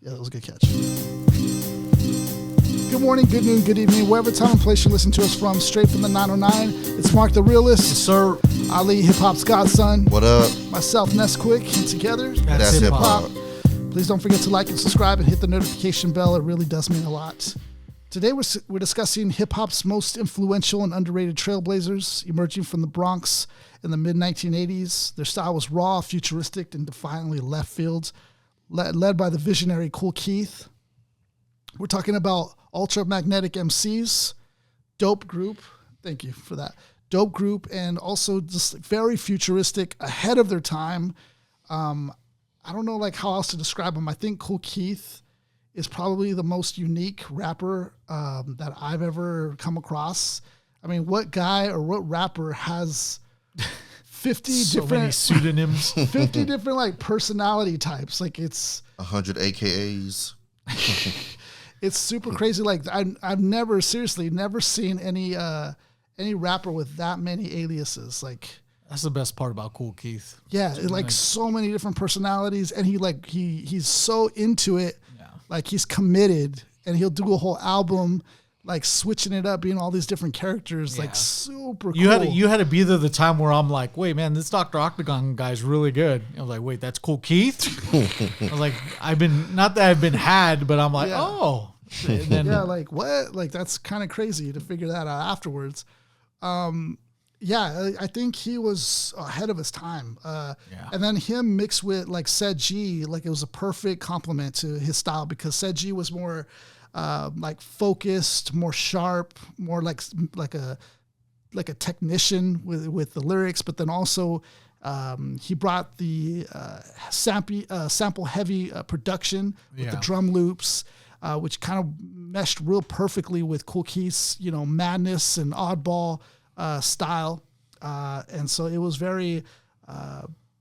Yeah, that was a good catch. Good morning, good noon, good evening, wherever time and place you listen to us from, straight from the 909. It's Mark the Realist. Yes, sir. Ali, hip-hop's godson. What up? Myself, Nesquik, and together, That's hip-hop. Please don't forget to like and subscribe and hit the notification bell. It really does mean a lot. Today we're discussing hip-hop's most influential and underrated trailblazers emerging from the Bronx in the mid-1980s. Their style was raw, futuristic, and defiantly left field, led by the visionary Kool Keith. We're talking about Ultramagnetic MCs, dope group. Thank you for that. Dope group, and also just very futuristic, ahead of their time. I don't know like how else to describe them. I think Kool Keith is probably the most unique rapper that I've ever come across. I mean, what guy or what rapper has 50 so different many pseudonyms, 50 different like personality types? Like it's 100 AKAs. It's super crazy. Like I've never seen any rapper with that many aliases. Like that's the best part about Kool Keith. yeah, like so many different personalities, and he's so into it. Yeah. Like he's committed, and he'll do a whole album like switching it up, being all these different characters. Yeah. Like super cool. You had to be there the time where I'm like, wait, man, this Dr. Octagon guy's really good. I was like, wait, that's Kool Keith? I was like, I've been had, but I'm like, Yeah. oh. And then, Yeah, like what? Like that's kind of crazy to figure that out afterwards. Yeah, I think he was ahead of his time. And then him mixed with like Ced Gee, like it was a perfect complement to his style, because Ced Gee was more like focused, more sharp, more like a technician with the lyrics, but then also he brought the sample heavy production with the drum loops. Which kind of meshed real perfectly with Kool Keith's, madness and oddball style. And so it was very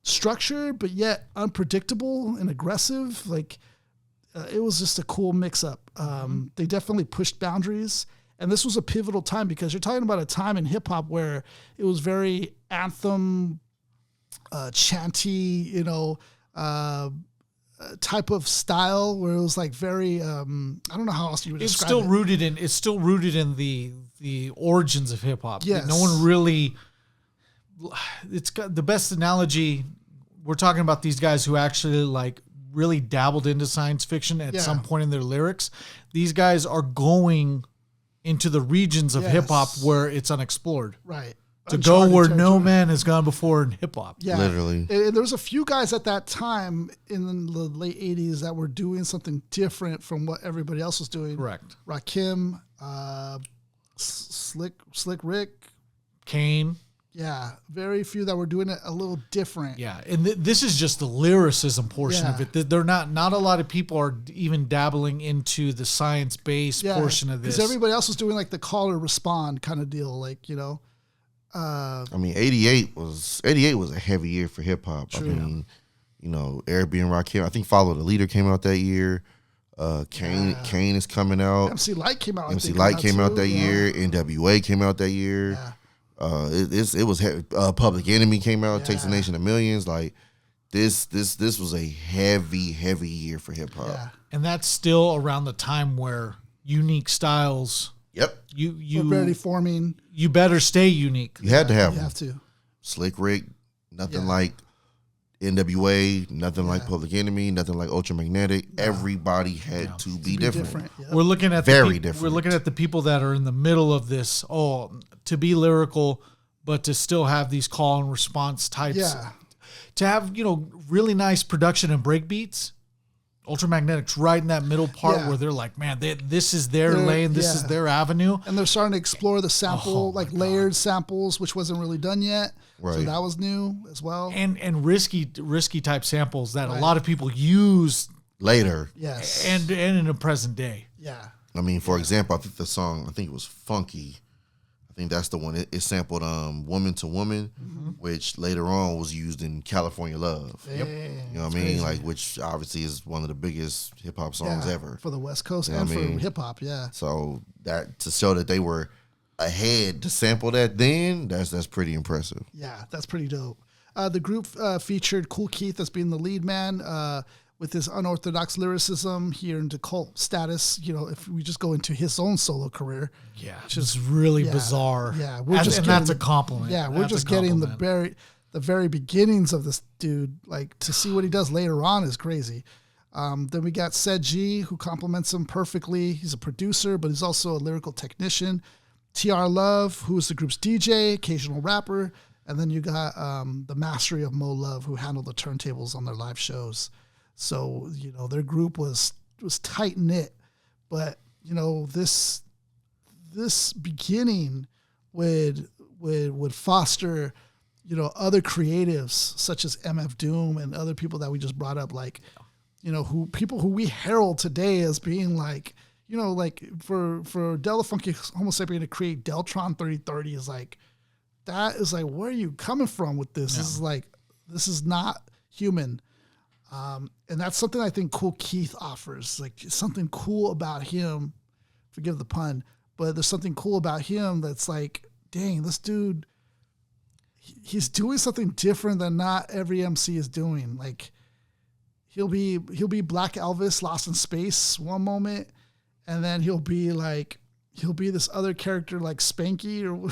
structured, but yet unpredictable and aggressive. Like it was just a cool mix-up. They definitely pushed boundaries. And this was a pivotal time, because you're talking about a time in hip-hop where it was very anthem, chanty, type of style, where it was like very I don't know how else you would describe it. It's still rooted in the origins of hip hop. Yes. No one really, it's got the best analogy. We're talking about these guys who actually like really dabbled into science fiction at some point in their lyrics. These guys are going into the regions of hip hop where it's unexplored. Right. To go where no man has gone before in hip hop. Yeah. Literally. And there was a few guys at that time in the late 80s that were doing something different from what everybody else was doing. Correct. Rakim, Slick Rick. Kane. Yeah. Very few that were doing it a little different. Yeah. And this is just the lyricism portion of it. They're not a lot of people are even dabbling into the science-based portion of this. Because everybody else was doing like the call or respond kind of deal. Like, I mean, 88 was a heavy year for hip hop. I mean, Eric B. and Rakim. I think Follow the Leader came out that year. Kane is coming out. MC Light came out. MC Light came out that year. NWA came out that year. Yeah. It was Public Enemy came out. Takes the Nation of Millions. Like this was a heavy year for hip hop. Yeah. And that's still around the time where unique styles. Yep. You already forming. You better stay unique. You had to have You them. have to. Slick Rick, nothing like NWA, nothing like Public Enemy, nothing like Ultramagnetic. Everybody had to be different. Yeah. We're looking at different. We're looking at the people that are in the middle of this. Oh, to be lyrical, but to still have these call and response types. Yeah. To have really nice production and break beats. Ultramagnetic's right in that middle part where they're like, man, this is their lane, this is their avenue. And they're starting to explore the sample, layered samples, which wasn't really done yet. Right. So that was new as well. And risky type samples that a lot of people use Later. Yes. and in the present day. Yeah. I mean, for example, I think it was Funky. I think that's the one. It sampled Woman to Woman, which later on was used in California Love. Yep. You know what I mean? Crazy. Like, which obviously is one of the biggest hip hop songs ever. For the West Coast You know and what I mean? for hip hop, yeah. So that to show that they were ahead to sample that then, that's pretty impressive. Yeah, that's pretty dope. The group featured Kool Keith as being the lead man, with his unorthodox lyricism, he earned a cult status. You know, if we just go into his own solo career, which is really bizarre. Yeah, and that's a compliment. Yeah, we're just getting the very beginnings of this dude. Like, to see what he does later on is crazy. Then we got Ced Gee, who complements him perfectly. He's a producer, but he's also a lyrical technician. TR Love, who is the group's DJ, occasional rapper. And then you got the mastery of Moe Love, who handled the turntables on their live shows. So, you know, their group was tight knit. But, you know, this beginning would foster, you know, other creatives such as MF Doom and other people that we just brought up, like, you know, people who we herald today as being like, you know, like for Del the Funky Homo Sapien to create Deltron 3030 is like, that is like, where are you coming from with this? Yeah. This is not human. And that's something I think Kool Keith offers, like something cool about him, forgive the pun, but there's something cool about him that's like, dang, this dude, he's doing something different than not every MC is doing. Like, he'll be Black Elvis lost in space one moment, and then he'll be this other character like Spanky or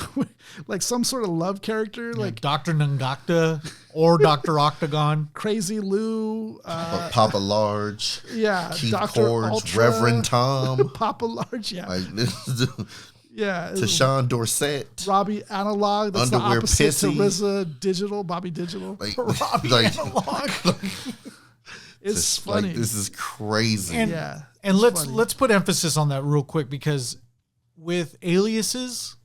like some sort of love character, like Dr. Nangakta or Dr. Octagon, Crazy Lou, Papa Large, Keith Dr. Corge, Ultra, Reverend Tom, Papa Large, like this. Yeah, Tashawn Dorsett, Robbie Analog. That's Underwear the opposite Pissy. to RZA Digital, Bobby Digital. Robbie Analog. It's funny. Like, this is crazy. And let's put emphasis on that real quick, because with aliases,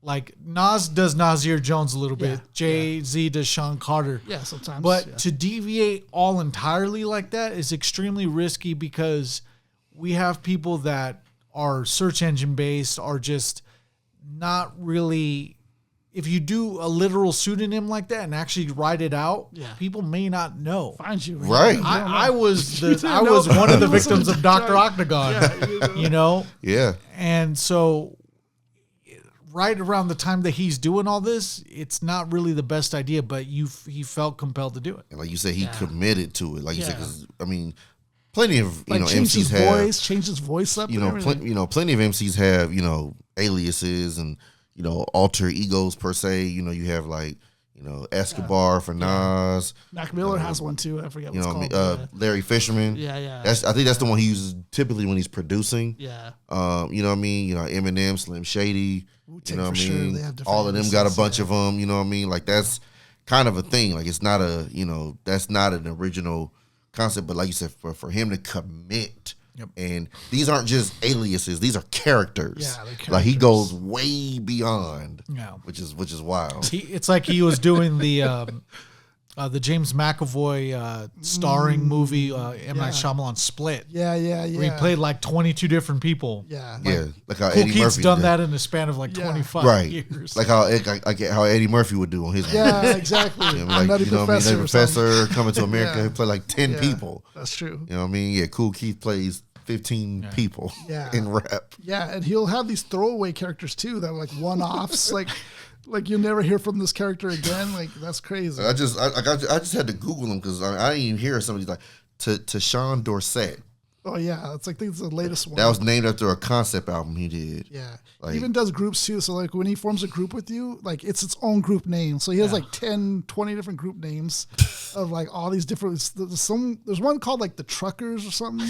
like Nas does Nasir Jones a little bit, Jay-Z does Sean Carter. Yeah, sometimes. But to deviate all entirely like that is extremely risky, because we have people that are search engine based, are just not really. If you do a literal pseudonym like that and actually write it out, people may not know. Find you. Right. I was one of the victims of Dr. Octagon, you know? Yeah. And so right around the time that he's doing all this, it's not really the best idea, but he felt compelled to do it. And like you said, he committed to it. Like you said, because, I mean, plenty of, like, MCs have. Changed his voice up. Plenty of MCs have, aliases and, alter egos per se. You have like, Escobar for Nas. Mac Miller has one too. I forget what it's called. Larry Fisherman. Yeah. I think that's the one he uses typically when he's producing. Yeah. You know what I mean? Eminem, Slim Shady. You know what I mean? All of them got a bunch of them. You know what I mean? Like, that's kind of a thing. Like, it's not that's not an original concept. But like you said, for him to commit. Yep. And these aren't just aliases; these are characters. Yeah, they're characters. Like, he goes way beyond. Yeah, which is wild. It's like he was doing the James McAvoy starring movie M. Night Shyamalan Split. Yeah. Where he played like 22 different people. Yeah, like how Kool Eddie Keith's Murphy done that in the span of like 25 years. Like how Eddie Murphy would do on his movie. Yeah, exactly. Like, Nutty Professor, Professor Coming to America, he played like 10 people. That's true. You know what I mean? Yeah, Kool Keith plays 15 people in rap. Yeah, and he'll have these throwaway characters too that are like one-offs, like you'll never hear from this character again. Like, that's crazy. I just had to Google him because I didn't even hear somebody like Tashawn Dorsett. Oh yeah, I think it's the latest one. That was named after a concept album he did. Yeah, like, he even does groups too. So like when he forms a group with you, like it's its own group name. So he has like 10, 20 different group names of like all these different. There's one called like the Truckers or something.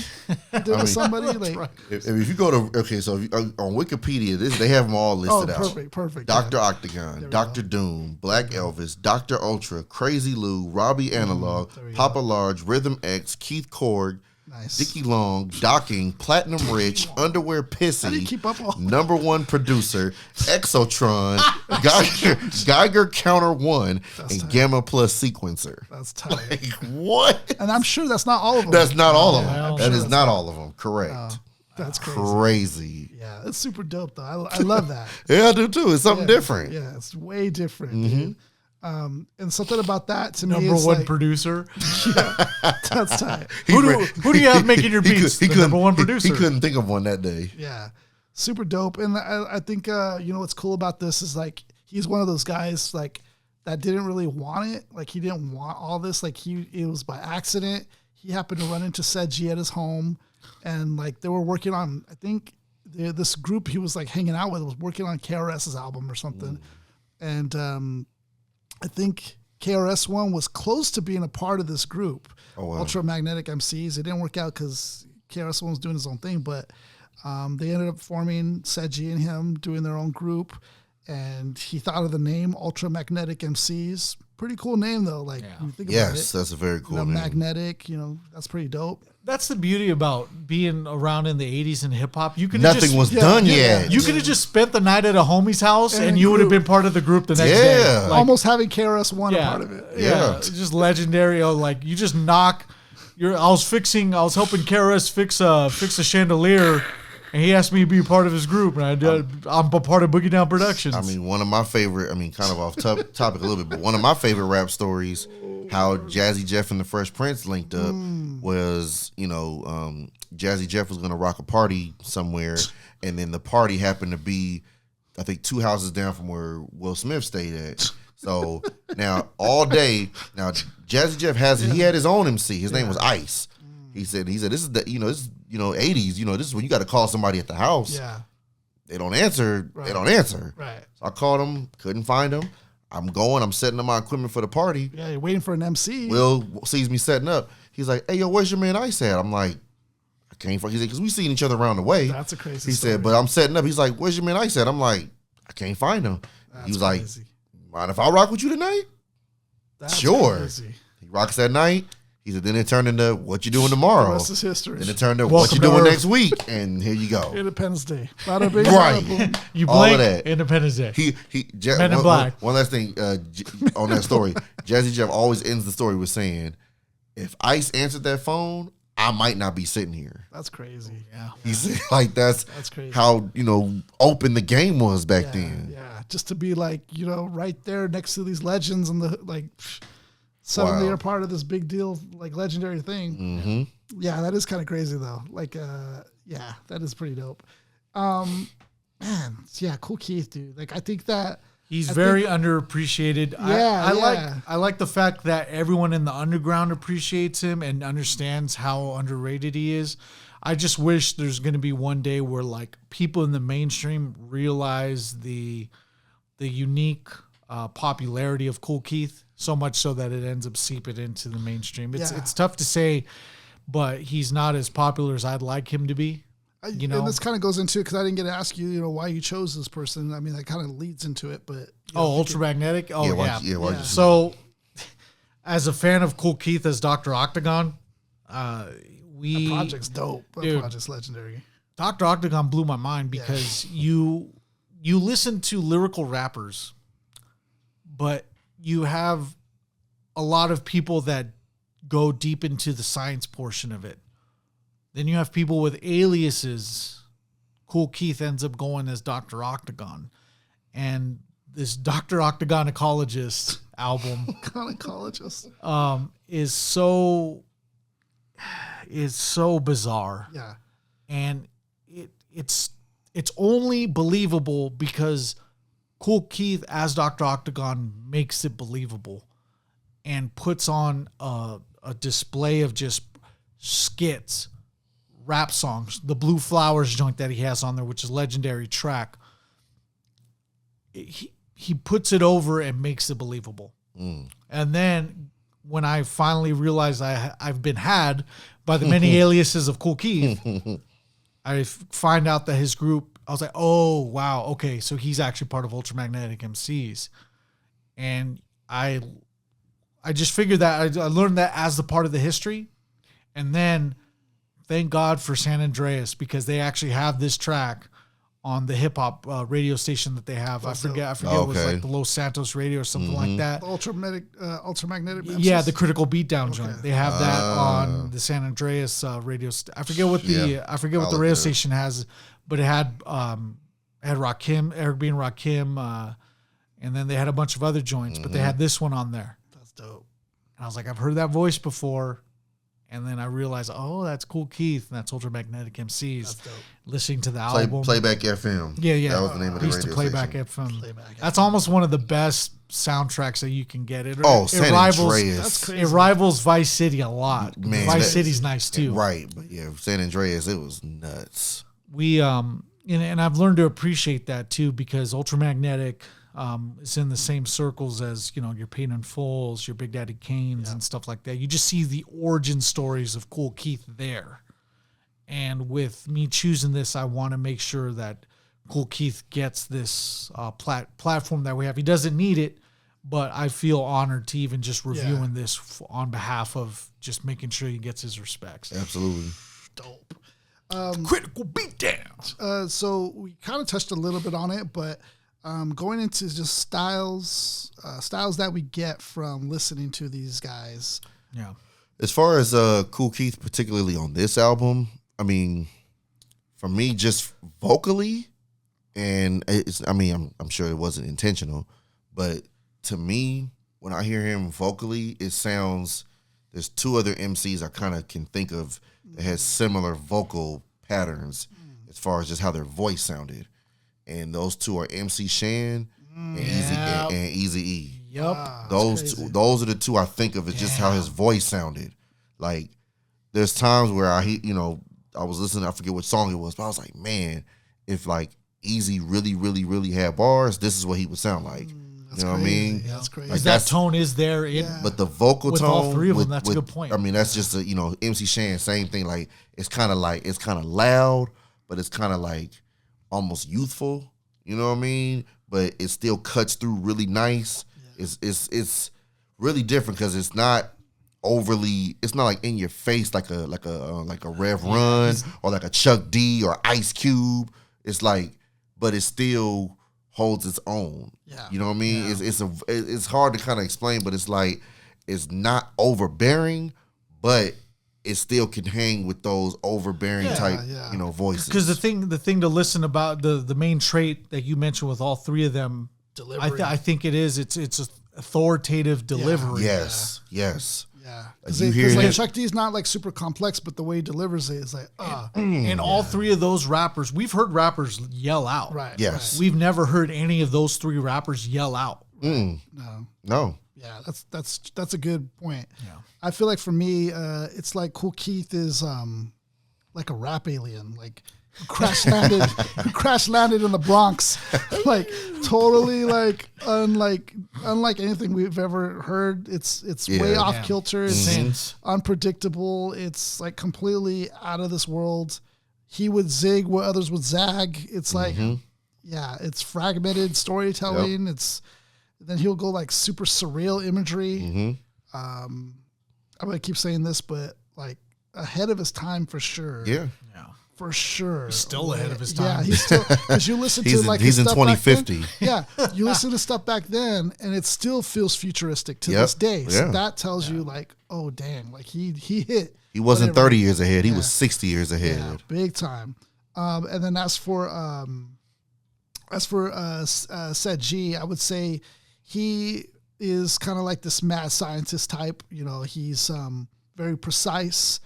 Somebody like if you go to so on Wikipedia, they have them all listed out. Perfect. Dr. Octagon, Dr. Doom, Black Elvis, Dr. Ultra, Crazy Lou, Robbie Analog, Papa Large, Rhythm X, Keith Korg. Nice. Dickie Long, Docking, Platinum Rich, Underwear Pissy, How do you keep up all Number One Producer, Exotron, Geiger Counter 1, and tight. Gamma Plus Sequencer. That's tight. Like, what? And I'm sure that's not all of them. That's not all of them. That is not all of them. Correct. That's crazy. Yeah, it's super dope though. I love that. Yeah, I do too. It's something different. Yeah, it's way different, dude. And something about that to me is number one like, producer. Yeah, that's tight. Who do you have making your beats? The number one producer. He couldn't think of one that day. Yeah, super dope. And I think what's cool about this is like he's one of those guys like that didn't really want it. Like he didn't want all this. Like it was by accident. he happened to run into Ced Gee at his home, and like they were working on, I think this group he was like hanging out with was working on KRS's album or something, and I think KRS-One was close to being a part of this group, Ultramagnetic MCs. It didn't work out because KRS-One was doing his own thing, but they ended up forming Ced Gee and him doing their own group, and he thought of the name Ultramagnetic MCs. Pretty cool name though. Like, when you think about it, that's a very cool name. Magnetic, that's pretty dope. That's the beauty about being around in the 80s in hip hop. You could Nothing was done yet. You could have just spent the night at a homie's house and you would have been part of the group the next day. Like, almost having KRS-One a part of it. Yeah. Just legendary. Like you just knock. I was helping KRS fix a chandelier, and he asked me to be part of his group, and I'm a part of Boogie Down Productions. I mean, one of my favorite, kind of off topic a little bit, but one of my favorite rap stories, how Jazzy Jeff and the Fresh Prince linked up was, Jazzy Jeff was going to rock a party somewhere, and then the party happened to be, I think, 2 houses down from where Will Smith stayed at. So now all day, Jazzy Jeff he had his own MC. His name was Ice. He said this is the 80s. This is when you got to call somebody at the house. Yeah, they don't answer. Right. They don't answer. Right. So I called him, couldn't find him. I'm setting up my equipment for the party. Yeah, you're waiting for an MC. Will sees me setting up. He's like, "Hey, yo, where's your man Ice at?" I'm like, "I can't find." He said, "Because we seen each other around the way." That's a crazy. He story. said, "But I'm setting up." He's like, "Where's your man Ice at?" I'm like, "I can't find him." He was crazy. like, "Mind if I rock with you tonight?" That's sure. Crazy. He rocks that night. He said, then it turned into what you doing tomorrow. The rest is history. Then it turned into what you doing next week, and here you go. Independence Day. Bada bing, right. Bada you blink, Independence Day. Men in Black. One last thing on that story. Jazzy Jeff always ends the story with saying, if Ice answered that phone, I might not be sitting here. That's crazy. Yeah. He said, like, that's crazy. How, open the game was back then. Yeah. Just to be like, right there next to these legends and suddenly you're part of this big deal, like legendary thing. Mm-hmm. Yeah, that is kind of crazy though. Like, that is pretty dope. Man, yeah, Kool Keith, dude. Like, I think that he's very underappreciated. Yeah, I like the fact that everyone in the underground appreciates him and understands how underrated he is. I just wish there's going to be one day where like people in the mainstream realize the unique popularity of Kool Keith, so much so that it ends up seeping into the mainstream. It's tough to say, but he's not as popular as I'd like him to be. And this kind of goes into, because I didn't get to ask you, why you chose this person. I mean, that kind of leads into it, but Ultramagnetic. Oh yeah. So, as a fan of Kool Keith as Dr. Octagon, that project's dope. That project's legendary. Dr. Octagon blew my mind because you listen to lyrical rappers, but you have a lot of people that go deep into the science portion of it. Then you have people with aliases. Kool Keith ends up going as Dr. Octagon. And this Dr. Octagon Ecologist album is so bizarre. Yeah. And it's only believable because Kool Keith as Dr. Octagon makes it believable and puts on a display of just skits, rap songs. The Blue Flowers joint that he has on there, which is a legendary track, he puts it over and makes it believable. And then when I finally realized I've been had by the many aliases of Kool Keith, I find out that his group, I was like, oh, wow, okay, so he's actually part of Ultramagnetic MCs. And I just figured that, I learned that as the part of the history. And then thank God for San Andreas, because they actually have this track on the hip hop radio station that they have. I forget. It was like the Los Santos radio or something like that. The Ultramagnetic MCs? Yeah, the Critical Beatdown joint. They have that on the San Andreas radio. I forget what the radio station has, but it had Rakim, Eric B. and Rakim, and then they had a bunch of other joints, but they had this one on there. That's dope. And I was like, I've heard that voice before. And then I realized, oh, that's Kool Keith, and that's Ultramagnetic MCs. Listening to the album. Playback FM. Yeah. That was the name of the radio Playback station. FM. That's almost one of the best soundtracks that you can get. It San rivals, Andreas. That's crazy. It rivals Vice City a lot. Man, Vice City's nice too. Right, but yeah, San Andreas, it was nuts. We and I've learned to appreciate that too, because Ultramagnetic is in the same circles as, you know, your Pain and Fulls, your Big Daddy Kanes and stuff like that. You just see the origin stories of Kool Keith there. And with me choosing this, I want to make sure that Kool Keith gets this platform that we have. He doesn't need it, but I feel honored to even just reviewing this on behalf of just making sure he gets his respects. Absolutely. Dope. Critical Beatdown. So we kind of touched a little bit on it, but going into just styles that we get from listening to these guys. Yeah. As far as Kool Keith, particularly on this album, I mean, for me, just vocally, and I'm sure it wasn't intentional, but to me, when I hear him vocally, it sounds, there's two other MCs I kind of can think of that has similar vocal patterns as far as just how their voice sounded. And those two are MC Shan and Eazy-E. Yep. Those are the two I think of as just how his voice sounded. Like, there's times where I was listening, I forget what song it was, but I was like, man, if like Eazy really, really, really had bars, this is what he would sound like. You know what I mean? Yeah, that's crazy. Like that tone is there. But the vocal with tone, all three of them, that's a good point. I mean, that's just MC Shan, same thing. Like it's kind of loud, but it's kind of like almost youthful. You know what I mean? But it still cuts through really nice. Yeah. It's really different because it's not overly. It's not like in your face like a Rev Run or like a Chuck D or Ice Cube. It's like, but it still holds its own. Yeah. You know what I mean? Yeah. It's hard to kind of explain, but it's like it's not overbearing, but it still can hang with those overbearing type, voices. Because the thing to listen about, the main trait that you mentioned with all three of them, delivery. I think it's authoritative delivery. Yes. Yeah, because like Chuck D is not like super complex, but the way he delivers it is like, and all three of those rappers, we've heard rappers yell out. Right. Yes. We've never heard any of those three rappers yell out. Right. No. Yeah, that's a good point. Yeah. I feel like for me, it's like Kool Keith is like a rap alien, like who crash landed in the Bronx, like totally like unlike anything we've ever heard. It's way off kilter. It's unpredictable. It's like completely out of this world. He would zig where others would zag. It's like, it's fragmented storytelling. Yep. Then he'll go like super surreal imagery. I'm gonna keep saying this, but like ahead of his time for sure. Yeah. For sure. He's still ahead of his time. Yeah, he's still, because you listen to like he's in stuff 2050. Back then, you listen to stuff back then and it still feels futuristic to this day. So that tells you like, oh dang, like he hit. He wasn't 30 years ahead. He was 60 years ahead. Yeah, big time. And then as for Ced Gee, I would say he is kind of like this mad scientist type. You know, he's very precise.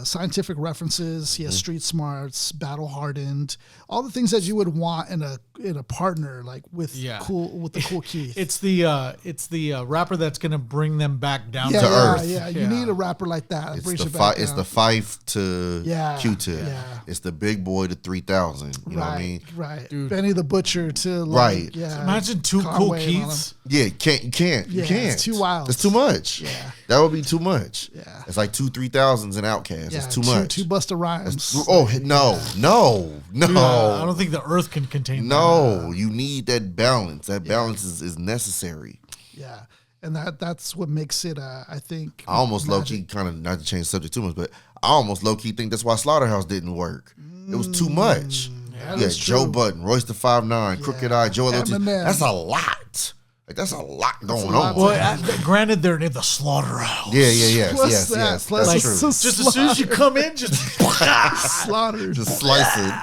Scientific references. He has street smarts, battle hardened, all the things that you would want in a partner, like with the Kool Keith. It's the rapper that's gonna bring them back down to earth. Yeah, you need a rapper like that. It's the Fife to Q-Tip. Yeah. It's the Big Boy to 3000. You know what I mean? Right. Dude. Benny the Butcher to right. Yeah. Imagine two Kool Keiths. Yeah, you can't. It's too wild. It's too much. Yeah. That would be too much. Yeah. It's like 2-3,000s in Outkast. It's too much. Two Busta Rhymes. No. Dude, I don't think the earth can contain that. No, you need that balance. That balance is necessary. Yeah. And that's what makes it, I think. I almost low-key, kind of, not to change the subject too much, but I almost low-key think that's why Slaughterhouse didn't work. It was too much. Yeah, Joe Budden, Royce the 5'9", Crooked Eye, Joel Osteen. That's a lot. Like, that's a lot going on. Well, granted, they're in the slaughterhouse. Yes. That's like, true. Just as soon as you come in, just slaughtered. Just slice it.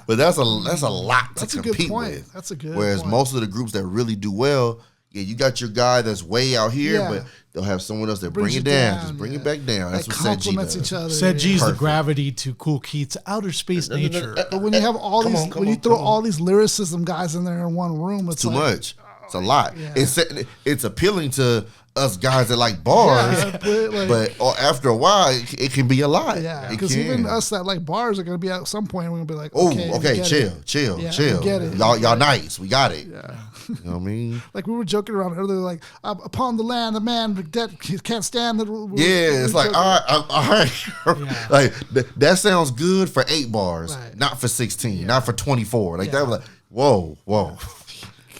But that's a lot to compete a good point. with. That's a good Whereas point. most of the groups that really do well, you got your guy that's way out here, but they'll have someone else that bring it down. Just bring it back down. That's what Ced Gee does. Each other. Ced Gee's the gravity to Kool Keith's outer space nature. But when you have all these, when you throw all these lyricism guys in there in one room, it's too like, much. It's a lot. Yeah. It's appealing to us guys that like bars, but after a while, it can be a lot. Yeah, because even us that like bars are gonna be at some point. We're gonna be like, okay, chill. Get it. Y'all nice. We got it. Yeah. You know what I mean? Like we were joking around earlier, like upon the land, the man that can't stand it. It's like all right. Yeah. Like that sounds good for 8 bars, Right. not for 16, not for 24. Like that was like whoa,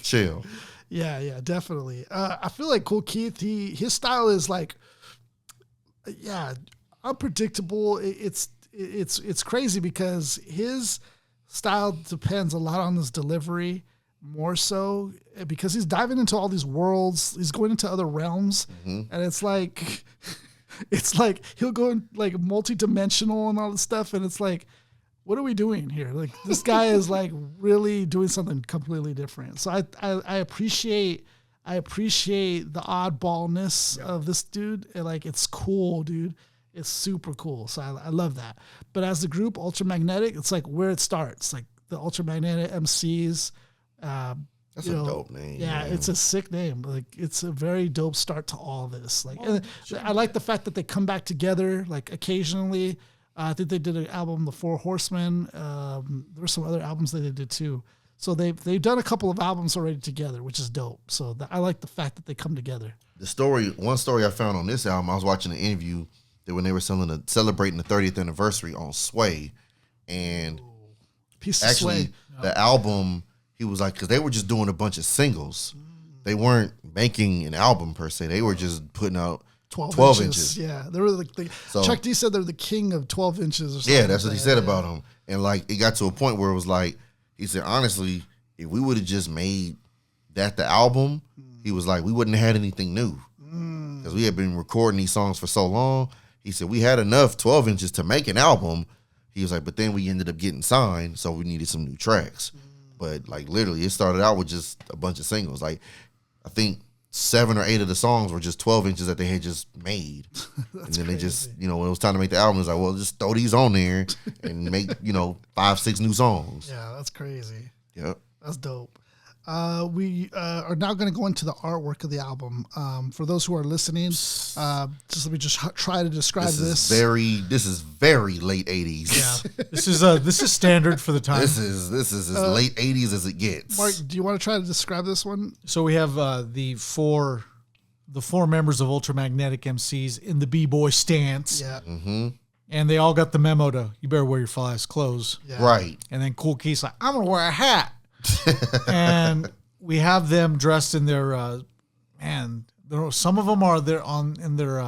chill. Yeah, definitely. I feel like Kool Keith, his style is like, unpredictable. It's crazy because his style depends a lot on his delivery, more so because he's diving into all these worlds. He's going into other realms, and it's like he'll go in like multi-dimensional and all this stuff, and it's like, what are we doing here? Like this guy is like really doing something completely different. So I appreciate the oddballness of this dude. And like, it's cool, dude. It's super cool. So I love that. But as the group Ultramagnetic, it's like where it starts, like the Ultramagnetic MCs. That's a dope name. Yeah, man. it's a sick name. Like it's a very dope start to all this. Like, and I like the fact that they come back together like occasionally. I think they did an album, The Four Horsemen. There were some other albums that they did too. So they've done a couple of albums already together, which is dope. So I like the fact that they come together. One story I found on this album, I was watching an interview that when they were celebrating the 30th anniversary on Sway, and Sway. The album, he was like, because they were just doing a bunch of singles. They weren't making an album per se. They were just putting out 12 inches. Yeah, they were like Chuck D said they're the king of 12 inches or something. Yeah, that's what he said about them. And like it got to a point where it was like, he said, honestly, if we would have just made that the album, he was like, we wouldn't have had anything new. Because we had been recording these songs for so long. He said, we had enough 12 inches to make an album. He was like, but then we ended up getting signed, so we needed some new tracks. But like literally, it started out with just a bunch of singles. Like I think 7 or 8 of the songs were just 12 inches that they had just made. And then they just, when it was time to make the album, it was like, well, just throw these on there and make, 5, 6 new songs. Yeah, that's crazy. Yep. That's dope. We are now going to go into the artwork of the album. For those who are listening, just let me just try to describe this. This is very late 80s. Yeah, this is standard for the time. This is as late 80s as it gets. Mark, do you want to try to describe this one? So we have the four members of Ultramagnetic MCs in the b-boy stance. Yeah. Mm-hmm. And they all got the memo to, you better wear your fly-ass clothes. Yeah. Right. And then Kool Keith's like, I'm going to wear a hat. And we have them dressed in their, some of them are in their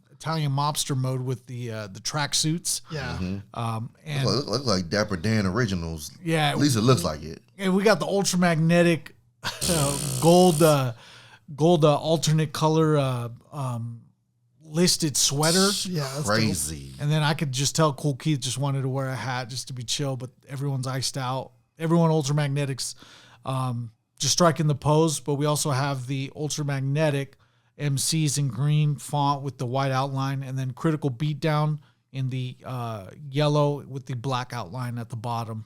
Italian mobster mode with the track suits. Yeah. Mm-hmm. And look like Dapper Dan originals. Yeah. At least it looks like it. And we got the Ultramagnetic gold alternate color listed sweater. Yeah, that's crazy. dope. And then I could just tell Kool Keith just wanted to wear a hat just to be chill, but everyone's iced out. Everyone Ultramagnetic's just striking the pose, but we also have the Ultramagnetic MCs in green font with the white outline, and then Critical Beatdown in the yellow with the black outline at the bottom,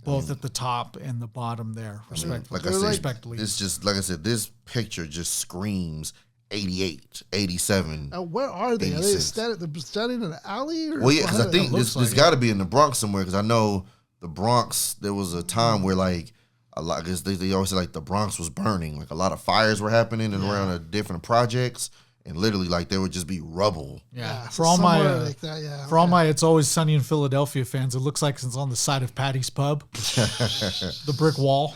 both at the top and the bottom there, respectively. It's just, like I said, this picture just screams 88, 87. Where are they? 86. Are they standing in an alley? Or well, yeah, because I think this got to be in the Bronx somewhere, because I know the Bronx, there was a time where like a lot, because they always say like the Bronx was burning, like a lot of fires were happening and around the different projects, and literally like there would just be rubble. Yeah, for all my It's Always Sunny in Philadelphia fans, it looks like it's on the side of Patty's Pub, the brick wall.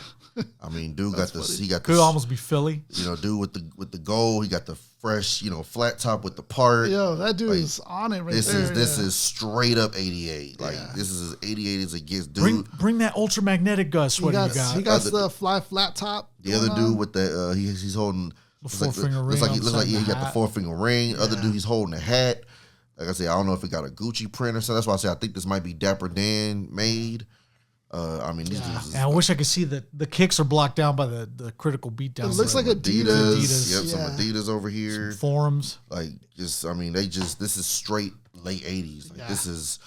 I mean, dude could almost be Philly. Dude with the gold, he got the fresh, flat top with the part. Yo, that dude is on it this is straight up 88. Like this is as 88 as it gets, dude. Bring that Ultramagnetic sweater you got. He got the flat top. The other dude with the he's holding the 4-finger ring. Looks like he got the 4-finger ring. Yeah. Other dude, he's holding a hat. Like I said, I don't know if it got a Gucci print or something. That's why I say I think this might be Dapper Dan made. I mean, these dudes. I wish I could see that the kicks are blocked down by the Critical Beatdown. It looks like Adidas. Yep, some Adidas over here. Some Forums. Like, this is straight late 80s. Like, this is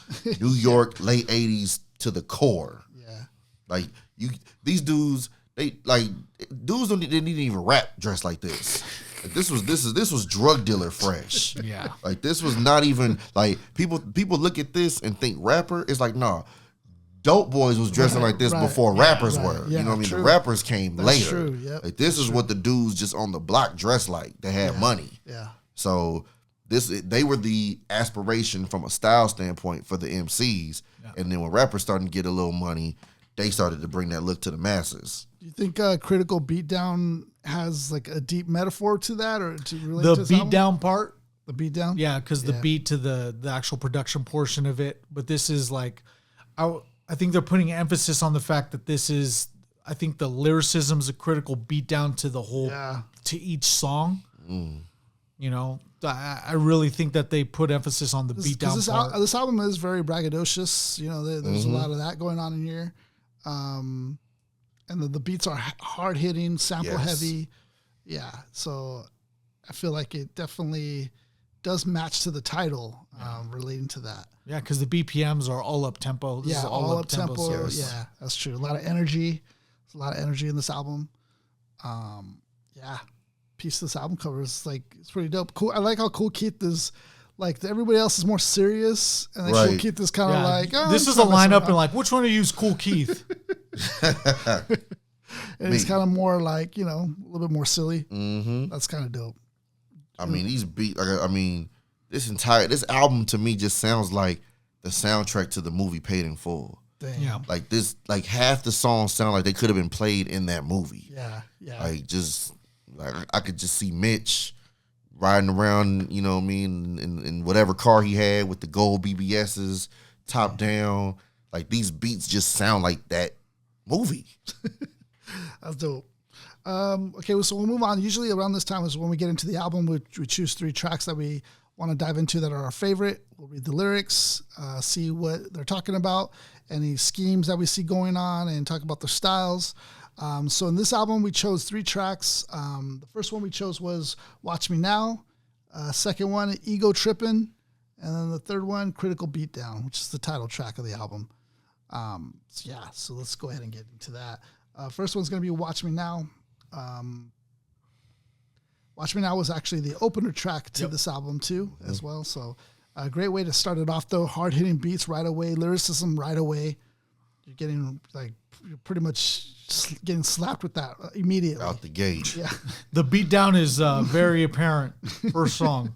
New York late 80s to the core. Yeah. Like, these dudes, They like dudes didn't even rap dressed like this. Like, this was drug dealer fresh. Yeah. Like this was not even like people look at this and think rapper. It's like nah. Dope boys was dressing like this before rappers were. Yeah, you know what I mean? true. The rappers came That's later. true. Yep. Like this is what the dudes just on the block dressed like. They had money. Yeah. So they were the aspiration from a style standpoint for the MCs. Yeah. And then when rappers started to get a little money, they started to bring that look to the masses. Do you think Critical Beatdown has like a deep metaphor to that, or to relate the to this beatdown album? part? The beatdown? Yeah, because the beat to the actual production portion of it. But this is like, I think they're putting emphasis on the fact that this is, I think the lyricism is a critical beatdown to the whole, to each song. You know, I really think that they put emphasis on the beatdown part. This album is very braggadocious. You know, there's a lot of that going on in here. And the beats are hard hitting, sample heavy. Yeah. So I feel like it definitely does match to the title relating to that. Yeah, because the BPMs are all up tempo. This is all up tempo. Yes. Yeah, that's true. A lot of energy. There's a lot of energy in this album. Yeah. Piece of this album cover is like, it's pretty dope. Cool. I like how Kool Keith is like, everybody else is more serious, and then Kool Keith is kind of like, oh, this is a lineup and like, which one of you is Kool Keith? And it's kind of more like, you know, a little bit more silly. That's kind of dope. I mean, these beats. I mean, this album to me just sounds like the soundtrack to the movie Paid in Full. Damn. Yeah. Like this, like half the songs sound like they could have been played in that movie. Yeah, yeah. Like just like I could just see Mitch riding around, you know what I mean, in whatever car he had with the gold BBSs, top down. Like these beats just sound like that movie. That's dope. Okay, so we'll move on. Usually around this time is when we get into the album. We choose 3 tracks that we want to dive into that are our favorite. We'll read the lyrics, see what they're talking about, any schemes that we see going on, and talk about their styles. So in this album, we chose 3 tracks. The first one we chose was Watch Me Now. Second one, Ego Trippin'. And then the third one, Critical Beatdown, which is the title track of the album. So let's go ahead and get into that. First one's going to be Watch Me Now. Watch Me Now was actually the opener track to this album too, as well. So a great way to start it off though. Hard hitting beats right away, lyricism right away. You're pretty much getting slapped with that immediately. Out the gate. Yeah. The beatdown is very apparent. First song.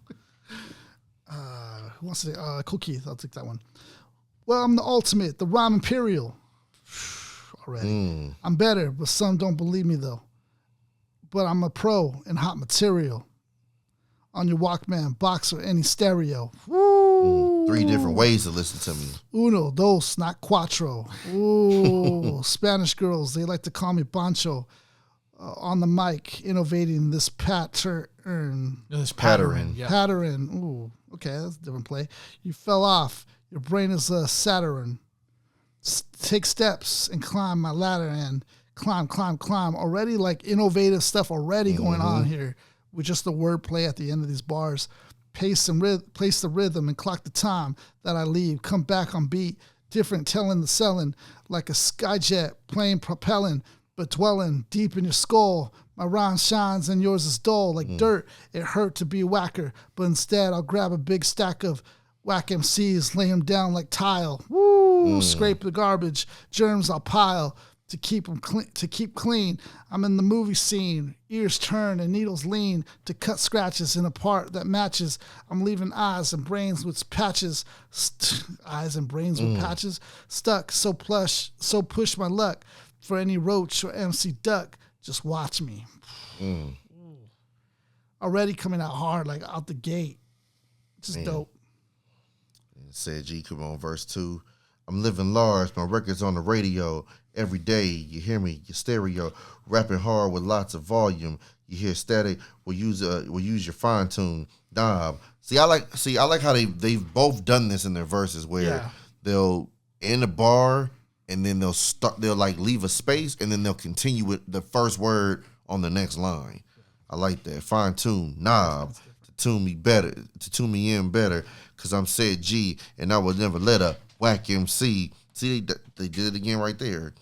Who wants to say? Kool Keith. I'll take that one. Well, I'm the ultimate, the rhyme imperial. Already. I'm better, but some don't believe me though. But I'm a pro in hot material. On your Walkman, box, or any stereo. Woo! 3 different ways to listen to me. Uno, dos, not cuatro. Ooh, Spanish girls, they like to call me Pancho. On the mic, innovating this pattern. Pattern. Yeah. Pattern. Ooh, okay, that's a different play. You fell off. Your brain is a Saturn. Take steps and climb my ladder and climb. Already like innovative stuff already going on here with just the wordplay at the end of these bars. Place the rhythm and clock the time that I leave. Come back on beat. Different telling the selling like a skyjet plane propelling but dwelling deep in your skull. My rhyme shines and yours is dull like dirt. It hurt to be whacker, but instead I'll grab a big stack of whack MCs, lay them down like tile. Woo! Scrape the garbage, germs I'll pile to keep them clean. I'm in the movie scene, ears turn and needles lean to cut scratches in a part that matches. I'm leaving eyes and brains with patches, stuck so plush, so push my luck for any roach or MC duck. Just watch me. Already coming out hard, like out the gate. Just dope. Ced Gee, come on, verse 2. I'm living large, my record's on the radio. Every day, you hear me, your stereo. Rapping hard with lots of volume. You hear static, we'll use your fine tune knob. See, I like how they've both done this in their verses where they'll end a bar and then they'll like leave a space and then they'll continue with the first word on the next line. I like that. Fine tune, knob, to tune me in better. Cause I'm Ced Gee, and I would never let a whack MC. See, they did it again right there.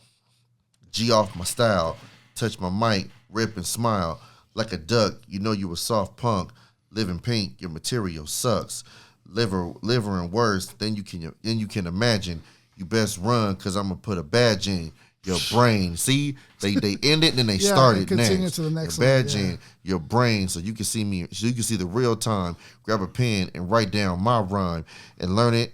G off my style. touch my mic, rip and smile. Like a duck, you know you a soft punk. Living pink, your material sucks. Liver and worse, then you can imagine. You best run, cause I'm gonna put a badge in your brain. See, they end it, then they start it continue next. To the next your badge in your brain, so you can see me, so you can see the real time. Grab a pen and write down my rhyme, and learn it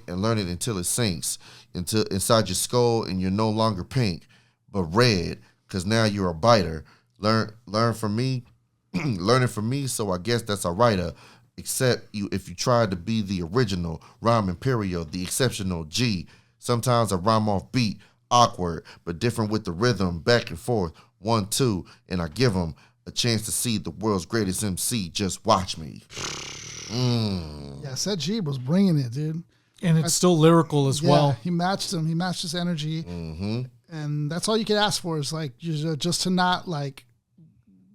until it sinks into inside your skull, and you're no longer pink, but red, cause now you're a biter. Learn from me, learning from me. So I guess that's a writer. Except you, if you try to be the original rhyme imperial, the exceptional G. Sometimes I rhyme off beat, awkward, but different with the rhythm, back and forth, 1, 2, and I give them a chance to see the world's greatest MC. Just watch me. Yeah, Ced Gee was bringing it, dude. And it's still lyrical as well. He matched him. He matched his energy. And that's all you can ask for is like just to not like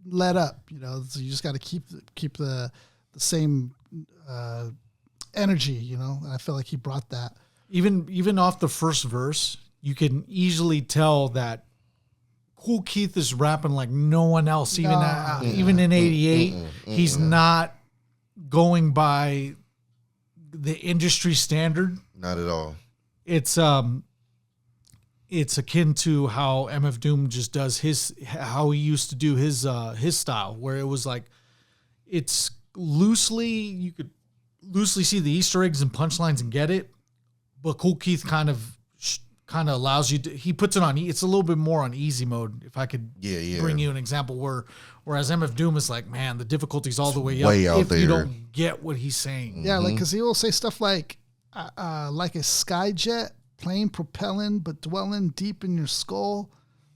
let up, you know. So you just got to keep the same energy, you know. And I feel like he brought that. Even off the first verse, you can easily tell that Kool Keith is rapping like no one else. Even in '88, he's not going by the industry standard. Not at all. It's akin to how MF Doom just does how he used to do his style, where it was like, it's you could loosely see the Easter eggs and punchlines and get it, but Kool Keith kind of allows you to, he puts it on, it's a little bit more on easy mode. If I could bring you an example whereas MF Doom is like, man, the difficulty's all the way up if you don't get what he's saying. Yeah, like, because he will say stuff like a skyjet, plane propelling but dwelling deep in your skull.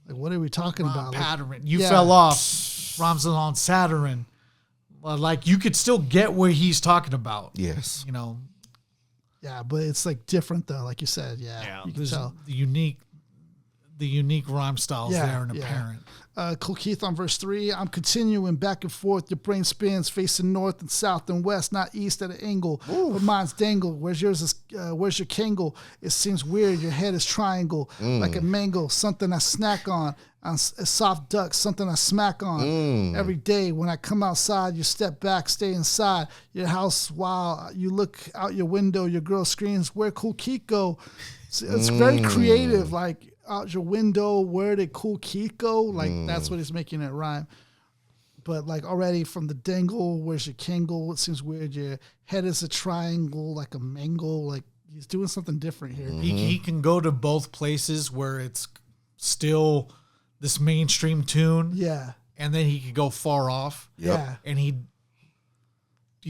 Like, what are we talking about? Pattern. You fell off. Rhymes on Saturn. Like, you could still get where he's talking about. Yes. You know. Yeah, but it's like different though, like you said. Yeah, you can tell the unique rhyme styles there and apparent. Kool Keith on verse 3. I'm continuing back and forth. Your brain spins, facing north and south and west, not east at an angle. But mine's dangle. Where's yours? Where's your kangle? It seems weird. Your head is triangle, like a mango, something I snack on. A soft duck, something I smack on. Every day when I come outside, you step back, stay inside your house while you look out your window. Your girl screams, "Where Kool Keith go?" It's very creative, like, out your window, where did Kool Keith go? Like, that's what he's making it rhyme. But like, already from the dangle, where's your kangle? It seems weird. Your head is a triangle, like a mango. Like, he's doing something different here. He can go to both places where it's still this mainstream tune. Yeah. And then he could go far off. Yeah. And he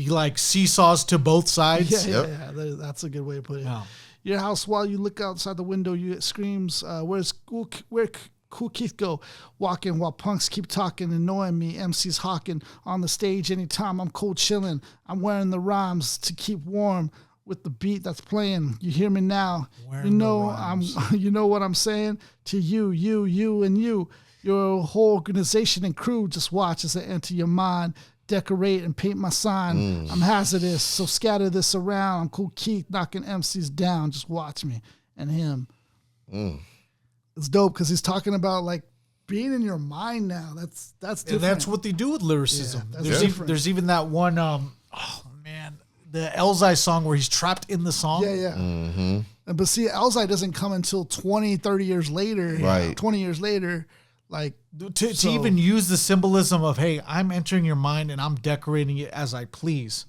like seesaws to both sides. Yeah. That's a good way to put it. Yeah. Your house, while you look outside the window, it screams, where Kool Keith go? Walking while punks keep talking, annoying me. MC's hawking on the stage anytime I'm cold chilling. I'm wearing the rhymes to keep warm with the beat that's playing. You hear me now? You know what I'm saying? To you, and you. Your whole organization and crew, just watch as I enter your mind. Decorate and paint my sign. I'm hazardous, so scatter this around. I'm Kool Keith, knocking MCs down. Just watch me and him. It's dope because he's talking about like being in your mind now. That's different. And that's what they do with lyricism. There's even that one. The Elzai song where he's trapped in the song. Yeah. But see, Elzai doesn't come until 20, 30 years later. Right. 20 years later. Like, to even use the symbolism of, hey, I'm entering your mind and I'm decorating it as I please.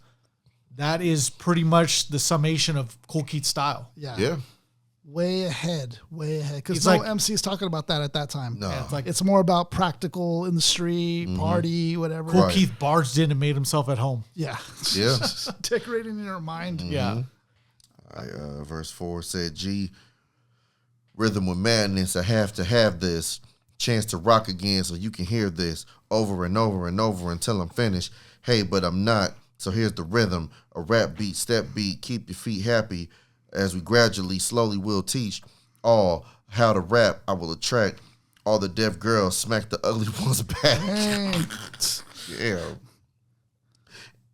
That is pretty much the summation of Kool Keith's style. Yeah. Way ahead. Because no MC is talking about that at that time. No. Yeah, it's more about practical in the street, party, whatever. Kool Keith barged in and made himself at home. Yeah. Decorating in your mind. Yeah. Verse 4 said, G, rhythm with madness, I have to have this. Chance to rock again so you can hear this over and over and over until I'm finished. Hey, but I'm not. So here's the rhythm, a rap beat, step beat, keep your feet happy as we gradually, slowly will teach all how to rap. I will attract all the deaf girls, smack the ugly ones back. Yeah.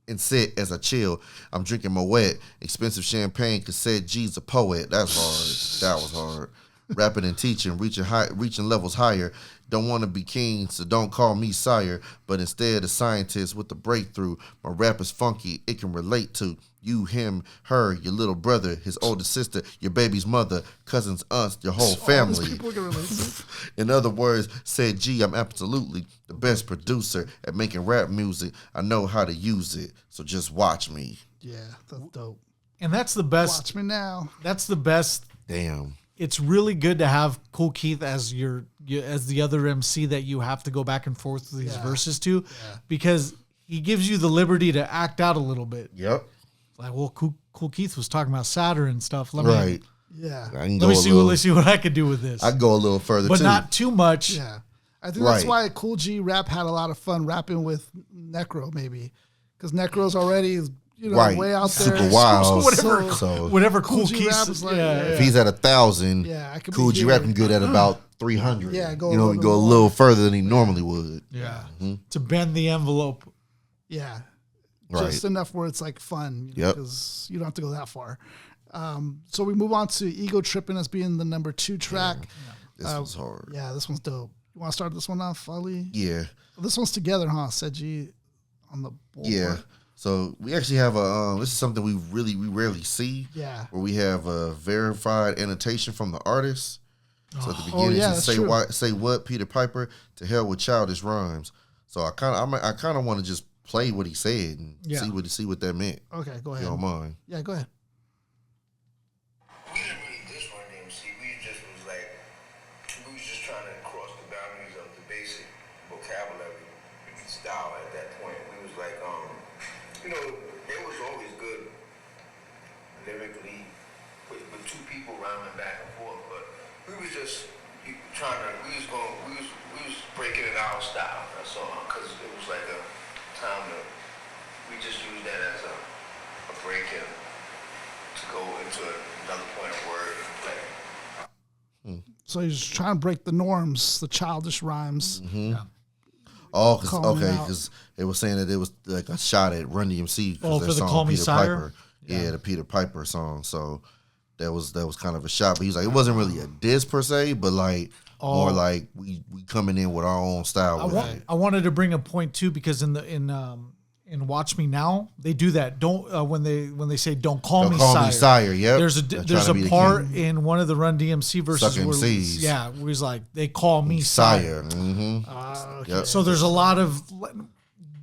And sit as I chill. I'm drinking my wet, expensive champagne because Ced Gee's a poet. That's hard. That was hard. rapping and teaching, reaching levels higher. Don't want to be king, so don't call me sire, but instead a scientist with the breakthrough. My rap is funky, it can relate to you, him, her, your little brother, his older sister, your baby's mother, cousins, aunts, your whole family. People can relate to. In other words, Ced Gee, I'm absolutely the best producer at making rap music. I know how to use it, so just watch me. Yeah, that's dope. And that's the best. Watch me now. That's the best. Damn. It's really good to have Kool Keith as as the other MC that you have to go back and forth with these verses to, because he gives you the liberty to act out a little bit. Yep. Like, well, Kool Keith was talking about Saturn and stuff. Let me see what I could do with this. I can go a little further, but not too much. Yeah, I think that's why Kool G Rap had a lot of fun rapping with Necro, maybe, because Necro's already way out there, super wild. Whatever Kool Keith is like, if he's at 1,000, Kool G Rap can get at about 300. Yeah, go a little further than he normally would. Yeah, to bend the envelope. Yeah. Just enough where it's like fun, because you don't have to go that far. So we move on to Ego Trippin' as being the number 2 track. This one's hard. Yeah, this one's dope. You want to start this one off, Ali? Yeah. Well, this one's together, huh? Ced Gee on the board. Yeah. So we actually have this is something we rarely see. Yeah. Where we have a verified annotation from the artist. So at the beginning, say what, Peter Piper, to hell with childish rhymes. So I kind of want to just play what he said and see what that meant. Okay, go ahead. If you don't mind. Yeah, go ahead. We didn't really diss Run DMC. We was just trying to cross the boundaries of the basic vocabulary style at that point. We was like, they was always good lyrically with two people rhyming back and forth, but we was just we was breaking it our style. That's all, because it was like a time we just use that as a break in to go into another point of word and play. So he's trying to break the norms, the childish rhymes. Mm-hmm. Yeah. Oh, because they were saying that it was like a shot at Run DMC for the song Call Me Peter Sire? Piper. Yeah, the Peter Piper song. So that was kind of a shot. But he was like, it wasn't really a diss per se, but like more like we coming in with our own style. I wanted to bring a point too, because in Watch Me Now, they do that. Don't when they say don't call me sire. Yep. There's a part in one of the Run DMC verses where he's like, they call me sire. Mm-hmm. Okay. So there's a lot of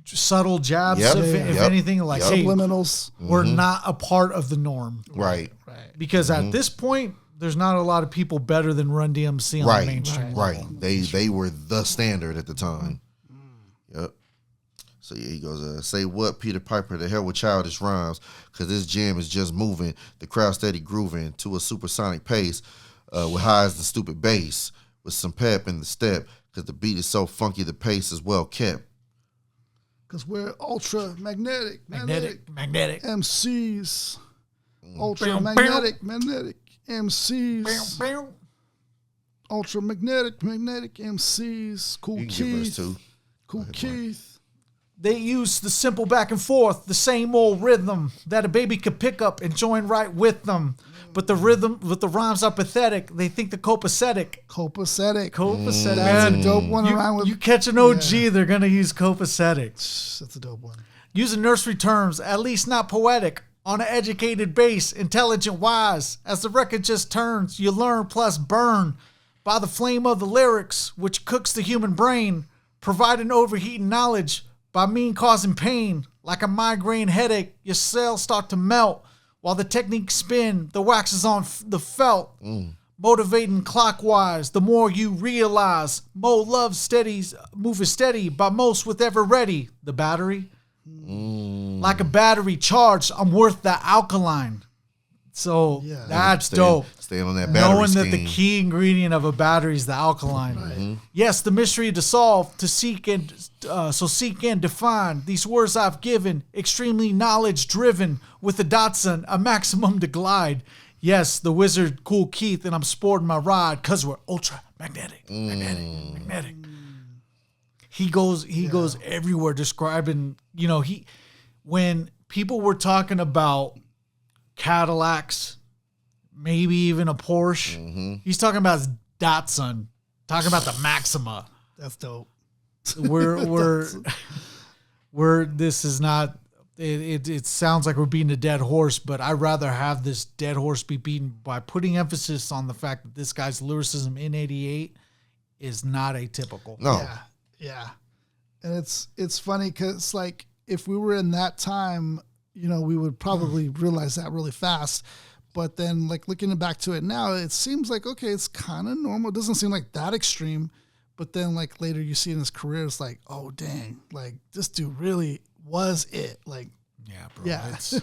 subtle jabs, if anything, like subliminals. Hey, we're not a part of the norm, right? Because at this point, there's not a lot of people better than Run DMC on the mainstream level. They were the standard at the time. Yep. So yeah, he goes, say what, Peter Piper, to hell with childish rhymes, because this jam is just moving, the crowd steady grooving to a supersonic pace, with highs and stupid bass, with some pep in the step, because the beat is so funky, the pace is well kept. Because we're magnetic MCs. Ultramagnetic MCs. Ultramagnetic MCs. Kool Keith. They use the simple back and forth, the same old rhythm that a baby could pick up and join right with them. But the rhymes are pathetic. They think the copacetic. That's a dope one. You catch an OG, they're going to use copacetic. That's a dope one. Using nursery terms, at least not poetic. On an educated base, intelligent wise. As the record just turns, you learn plus burn by the flame of the lyrics, which cooks the human brain, providing overheating knowledge by mean causing pain. Like a migraine headache, your cells start to melt. While the techniques spin, the wax is on the felt. Motivating clockwise, the more you realize. Moe Love moving steady by most with ever ready. The battery. Like a battery charged, I'm worth the alkaline. So that's dope. Staying on that battery Knowing scheme. that the key ingredient of a battery is the alkaline. Mm-hmm. Yes, the mystery to solve, to seek and define. These words I've given, extremely knowledge driven, with a godson, a maximum to glide. Yes, the wizard Kool Keith, and I'm sporting my ride because we're ultramagnetic. Magnetic. He goes everywhere describing, when people were talking about Cadillacs, maybe even a Porsche. Mm-hmm. He's talking about his Datsun, talking about the Maxima. That's dope. We're this is not. It sounds like we're beating a dead horse, but I'd rather have this dead horse be beaten by putting emphasis on the fact that this guy's lyricism in '88 is not atypical. No. Yeah. And it's funny because, like, if we were in that time, you know, we would probably realize that really fast. But then, like, looking back to it now, it seems like, okay, it's kind of normal. It doesn't seem like that extreme. But then, like, later you see in his career, it's like, oh, dang, like, this dude really was it. Like, yeah, bro. Yeah, it's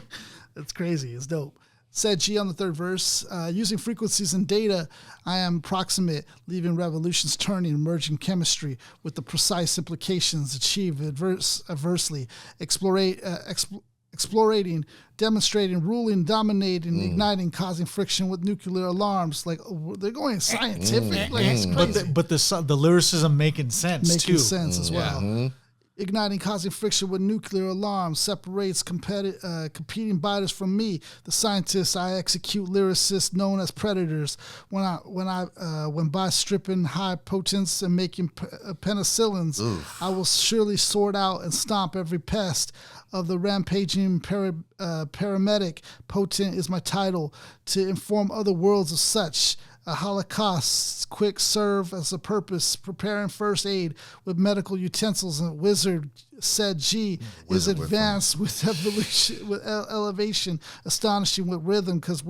crazy. It's dope. Ced Gee on the third verse, using frequencies and data, I am proximate, leaving revolutions turning, emerging chemistry with the precise implications achieved adversely, explorating, demonstrating, ruling, dominating, igniting, causing friction with nuclear alarms. Like, they're going scientific. Like, it's crazy. But the lyricism making sense making too. Sense as well. Igniting, causing friction with nuclear alarms, separates competing biters from me. The scientists I execute, lyricists known as predators. When by stripping high potents and making penicillins, I will surely sort out and stomp every pest of the rampaging paramedic. Potent is my title to inform other worlds of such. A holocaust, quick serve as a purpose, preparing first aid with medical utensils, and wizard Ced Gee is advanced with evolution, with elevation, astonishing with rhythm. Because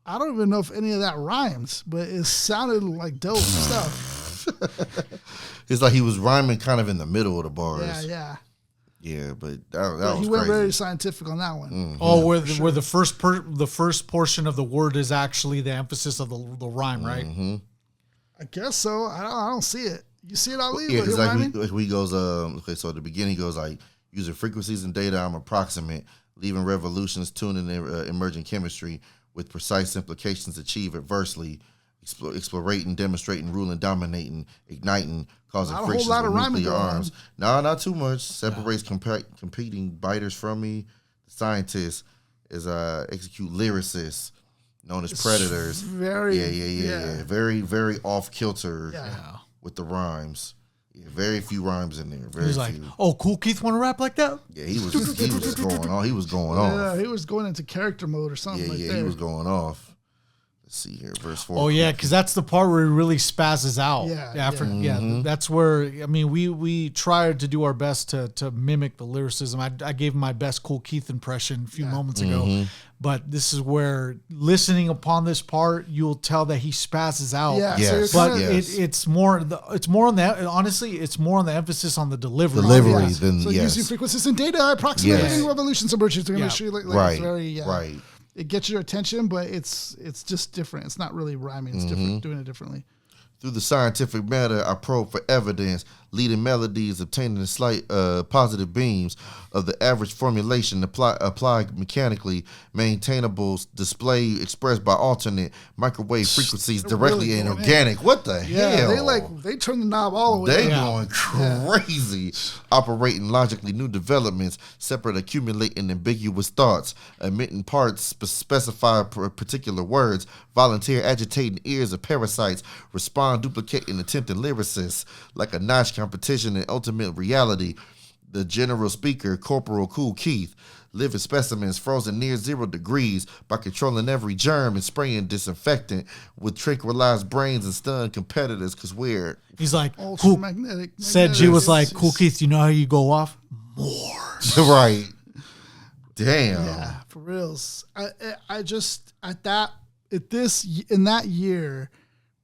I don't even know if any of that rhymes, but it sounded like dope stuff. It's like he was rhyming kind of in the middle of the bars. Yeah, but that was he went crazy. very scientific on that one. Mm-hmm. Oh, where the first portion of the word is actually the emphasis of the rhyme, right? Mm-hmm. I guess so. I don't see it. You see it, Ali? Yeah, because like he goes, okay, so at the beginning he goes like, using frequencies and data, I'm approximate, leaving revolutions, tuning emerging chemistry with precise implications achieved adversely, explorating, demonstrating, ruling, dominating, igniting, causing frictions with nuclear arms. No, not too much. Separates competing biters from me. The scientist is execute lyricists, known as predators. Very, Very, very off-kilter with the rhymes. Yeah, very few rhymes in there. Very He's like, few. Oh, Kool Keith want to rap like that? Yeah, he was going on. He was going off. Yeah, he was going into character mode or something like that. Yeah, he was going off. Let's see here, verse 4. Oh yeah, because that's the part where he really spazzes out. That's where we tried to do our best to mimic the lyricism. I gave him my best Kool Keith impression a few moments ago, but this is where listening upon this part, you'll tell that he spazzes out. Yeah, but it's more on the emphasis on the delivery. Using frequencies and data, approximating revolutions, emerging chemistry. It's very right. It gets your attention, but it's just different. It's not really rhyming. It's different, doing it differently. Through the scientific matter, I probe for evidence, leading melodies, obtaining the slight positive beams of the average formulation applied mechanically, maintainable display expressed by alternate microwave frequencies directly and organic. What the hell? They turn the knob all the way. They going crazy. Operating logically new developments, separate accumulating ambiguous thoughts, emitting parts, specify particular words, volunteer agitating ears of parasites, respond duplicating attempting lyricists, like a notch competition in ultimate reality. The general speaker, Corporal Kool Keith, living specimens frozen near 0 degrees by controlling every germ and spraying disinfectant with tranquilized brains and stunned competitors. Because he's like, Ultramagnetic. Ced Gee was like, Kool Keith, you know how you go off? More. Right. Damn. Yeah, for reals. In that year.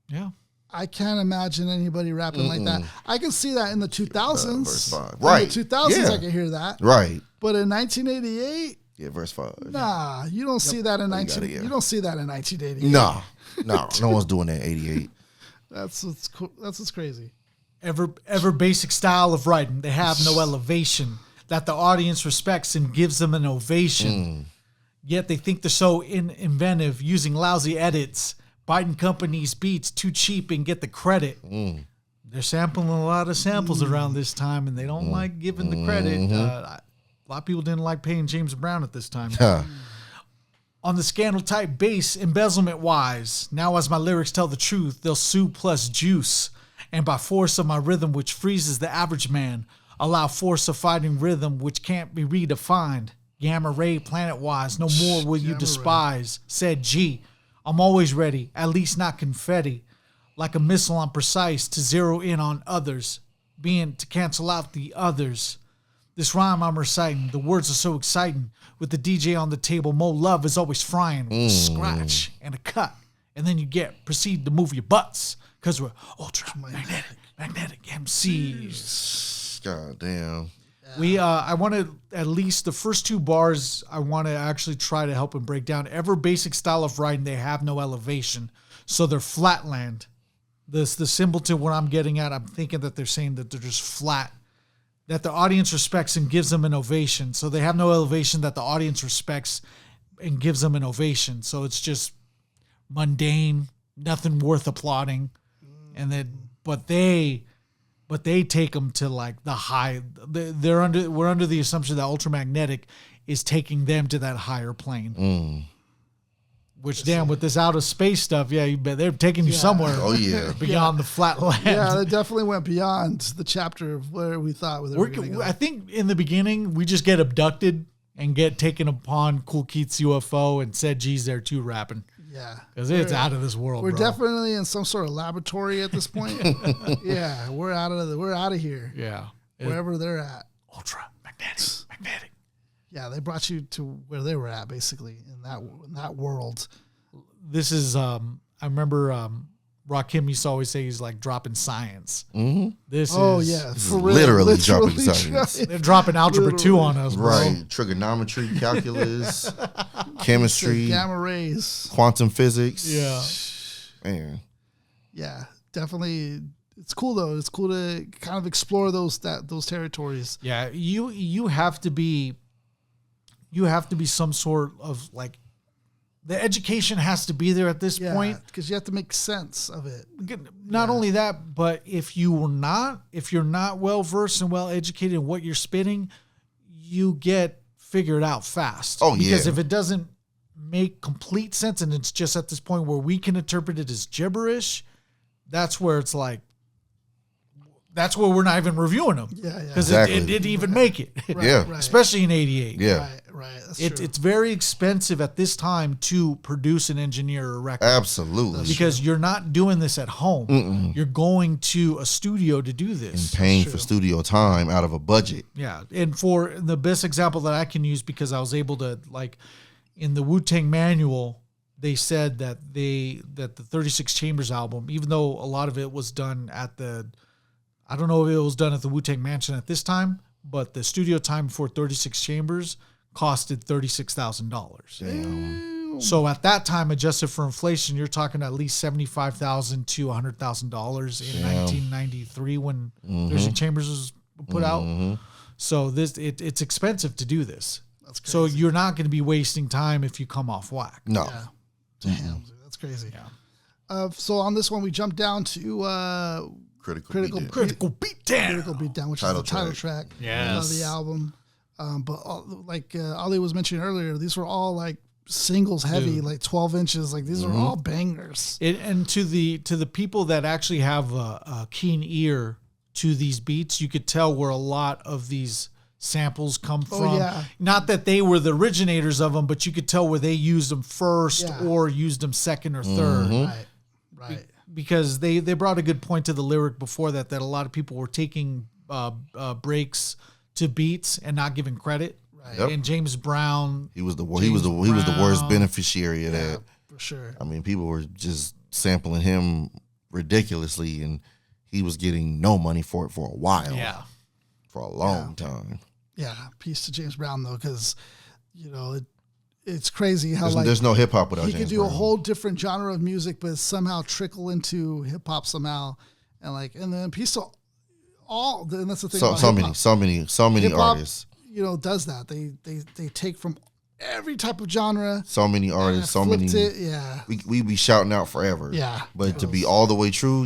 Yeah. I can't imagine anybody rapping like that. I can see that in the 2000s. Verse 5. Right. In the 2000s, I can hear that. Right. But in 1988, verse 5. Nah, you don't see that in You don't see that in 1988. No, no one's doing that in 88. That's what's cool. That's what's crazy. Ever basic style of writing. They have no elevation that the audience respects and gives them an ovation. Yet they think they're so inventive, using lousy edits. Biden companies beats too cheap and get the credit. They're sampling a lot of samples around this time, and they don't like giving the credit. A lot of people didn't like paying James Brown at this time. On the scandal type bass, embezzlement wise. Now as my lyrics tell the truth, they'll sue plus juice. And by force of my rhythm, which freezes the average man, allow force of fighting rhythm, which can't be redefined. Gamma ray planet wise, no more will you despise. Ced Gee, I'm always ready, at least not confetti. Like a missile, I'm precise to zero in on others, being to cancel out the others. This rhyme I'm reciting, the words are so exciting. With the DJ on the table, Moe Love is always frying with a scratch and a cut. And then proceed to move your butts. Because we're magnetic MCs. God damn. I wanted at least the first 2 bars, I want to actually try to help him break down. Ever basic style of writing, they have no elevation. So they're flatland. The symbol to what I'm getting at, I'm thinking that they're saying that they're just flat. That the audience respects and gives them an ovation. So they have no elevation that the audience respects and gives them an ovation. So it's just mundane, nothing worth applauding. And then, but they take them to like the high. We're under the assumption that Ultramagnetic is taking them to that higher plane. Which, damn, with this outer space stuff, they're taking you somewhere. Oh, yeah. Beyond the flat land. Yeah, they definitely went beyond the chapter of where we thought they were going to go. I think in the beginning, we just get abducted and get taken upon Kool Keith's UFO, and Ced Gee's there too rapping. Yeah. Because it's out of this world, We're bro. definitely in some sort of laboratory at this point. Yeah, we're out of here. Yeah. Wherever they're at. Magnetic. Yeah, they brought you to where they were at, basically, in that world. This is, I remember Rakim used to always say he's like dropping science. Mm-hmm. This is literally dropping science. They're dropping algebra 2 on us, bro. Right. Trigonometry, calculus, chemistry, gamma rays, quantum physics. Yeah. Man. Yeah, definitely. It's cool though. It's cool to kind of explore those territories. Yeah, you have to be some sort of like, the education has to be there at this point, because you have to make sense of it. Not only that, but if you're not well versed and well educated in what you're spitting, you get figured out fast. Oh, because if it doesn't make complete sense and it's just at this point where we can interpret it as gibberish, that's where it's like, that's where we're not even reviewing them. Yeah, because it didn't even make it. Right. Especially in '88. Yeah. Right. That's true. It's very expensive at this time to produce and engineer a record. Absolutely. Because you're not doing this at home. Mm-mm. You're going to a studio to do this. And paying for studio time out of a budget. Yeah. And for the best example that I can use, because I was able to, like, in the Wu-Tang manual, they said that the 36 Chambers album, even though a lot of it was done at I don't know if it was done at the Wu-Tang Mansion at this time, but the studio time for 36 Chambers costed $36,000. Damn. So at that time, adjusted for inflation, you're talking at least $75,000 to $100,000 in 1993 when 36 Chambers was put out. So it's expensive to do this. That's crazy. So you're not going to be wasting time if you come off whack. No. Yeah. Damn, dude, that's crazy. Yeah. So on this one, we jumped down to Critical Beatdown, which is the title track of the album. But like Ali was mentioning earlier, these were all like singles heavy, like 12 inches. Like these are all bangers. And to the people that actually have a keen ear to these beats, you could tell where a lot of these samples come from. Not that they were the originators of them, but you could tell where they used them first or used them second or third. Right. Because they brought a good point to the lyric before that a lot of people were taking breaks to beats and not giving credit. Right. Yep. And James Brown, he was the worst beneficiary of that. For sure. I mean, people were just sampling him ridiculously, and he was getting no money for it for a while. Yeah. For a long time. Yeah. Peace to James Brown though, because it's crazy how there's no hip hop without he James could do Brown. a whole different genre of music, but somehow trickle into hip hop somehow, and then peace to all. And that's the thing. So many hip-hop, artists. Does that? They take from every type of genre. So many artists. So many. We be shouting out forever. Yeah. But to be all the way true,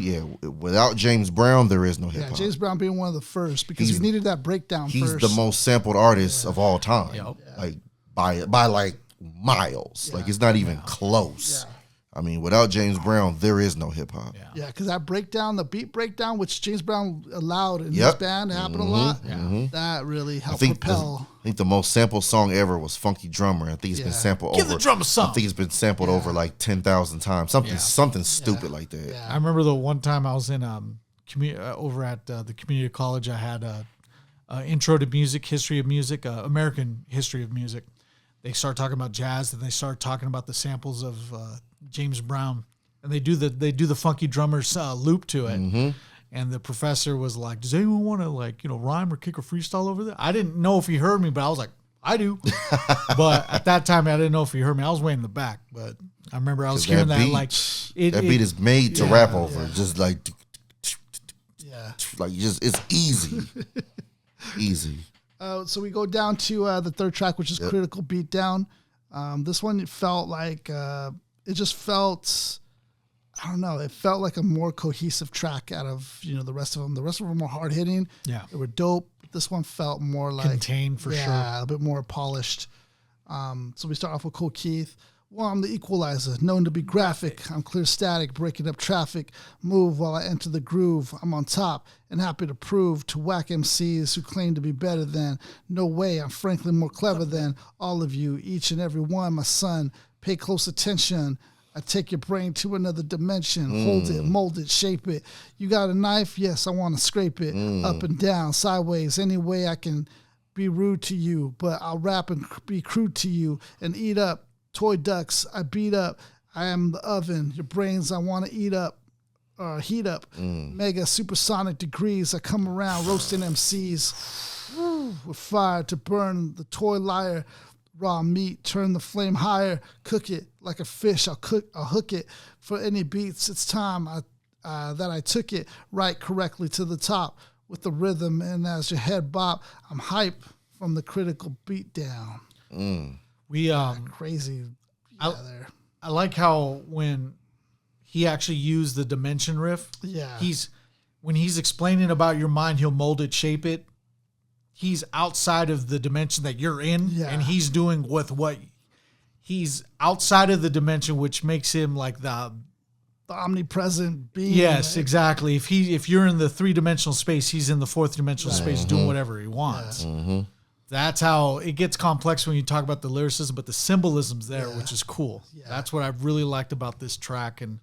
without James Brown, there is no hip hop. Yeah, James Brown being one of the first because he needed that breakdown. He's first. the most sampled artist of all time. Yep. Like by like miles. Like it's not even close. Yeah. I mean, without James Brown, there is no hip hop. Yeah, because that breakdown, the beat breakdown, which James Brown allowed in his band to happen a lot, that really helped propel. I think the most sampled song ever was "Funky Drummer." I think it's been sampled Give the drummer some. I think it's been sampled over like 10,000 times. Something stupid like that. Yeah. I remember the one time I was in over at the community college. I had a intro to music, history of music, American history of music. They start talking about jazz, and they start talking about the samples of James Brown, and they do the Funky Drummer's loop to it. And the professor was like, "Does anyone want to rhyme or kick a freestyle over there?" I didn't know if he heard me, but I was like, "I do." But at that time, I didn't know if he heard me. I was way in the back, but I remember I was hearing that that beat is made to rap over, just like it's easy, easy. So we go down to the third track, which is Critical Beatdown. This one, it felt like it just felt, I don't know, it felt like a more cohesive track out of the rest of them. The rest of them were hard hitting. Yeah, they were dope. This one felt more like contained for sure, a bit more polished. So we start off with Kool Keith. Well, I'm the equalizer, known to be graphic. I'm clear static, breaking up traffic. Move while I enter the groove. I'm on top and happy to prove to whack MCs who claim to be better than. No way, I'm frankly more clever than all of you, each and every one, my son. Pay close attention. I take your brain to another dimension. Hold it, mold it, shape it. You got a knife? Yes, I want to scrape it. Up and down, sideways, any way I can be rude to you. But I'll rap and be crude to you and eat up. Toy ducks, I beat up. I am the oven. Your brains, I want to eat up, heat up. Mega supersonic degrees. I come around roasting MCs with fire to burn the toy liar. Raw meat, turn the flame higher. Cook it like a fish. I'll hook it for any beats. It's time that I took it right correctly to the top with the rhythm. And as your head bop, I'm hype from the Critical Beatdown. We crazy. There. I like how when he actually used the dimension riff. Yeah. When he's explaining about your mind, he'll mold it, shape it. He's outside of the dimension that you're in, and he's doing with what he's outside of the dimension, which makes him like the omnipresent being. Yes, right? Exactly. If you're in the 3-dimensional space, he's in the 4th-dimensional space doing whatever he wants. Yeah. That's how it gets complex when you talk about the lyricism, but the symbolism's there, which is cool. Yeah. That's what I really liked about this track, and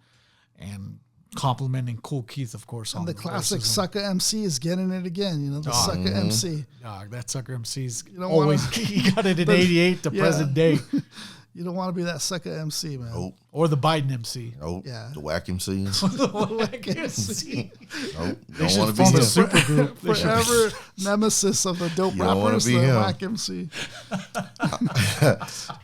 complimenting Kool Keith, of course. And the classic sucker MC is getting it again. The sucker MC. Dog, that sucker MC's always he got it in '88 to present day. You don't want to be that sucker MC, man. Nope. Or the Biden MC. Nope. Yeah. The whack MC. The whack MC. Nope. Don't want to be him. Super group. Forever nemesis of the dope rappers, the whack MC.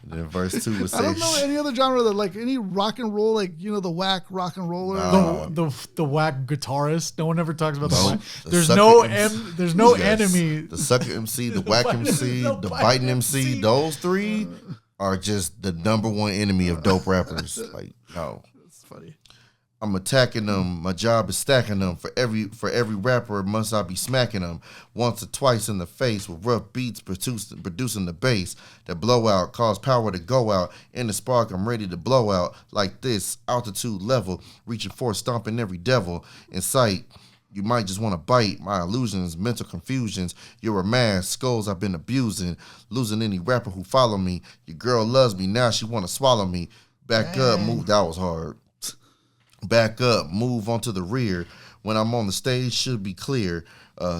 Then verse 2 would say, I don't know any other genre that any rock and roll, the whack rock and roller. The whack guitarist. No one ever talks about the whack. There's no enemy. The sucker MC, the whack MC, the Biden MC, those three are just the number one enemy of dope rappers. That's funny. I'm attacking them. My job is stacking them. For every rapper, must I be smacking them once or twice in the face with rough beats, producing the bass. That blowout cause power to go out. In the spark, I'm ready to blow out like this. Altitude level, reaching for stomping every devil in sight. You might just want to bite my illusions, mental confusions. You're a mask, skulls I've been abusing. Losing any rapper who follow me. Your girl loves me, now she want to swallow me. Back up, move, that was hard. Back up, move onto the rear. When I'm on the stage, should be clear.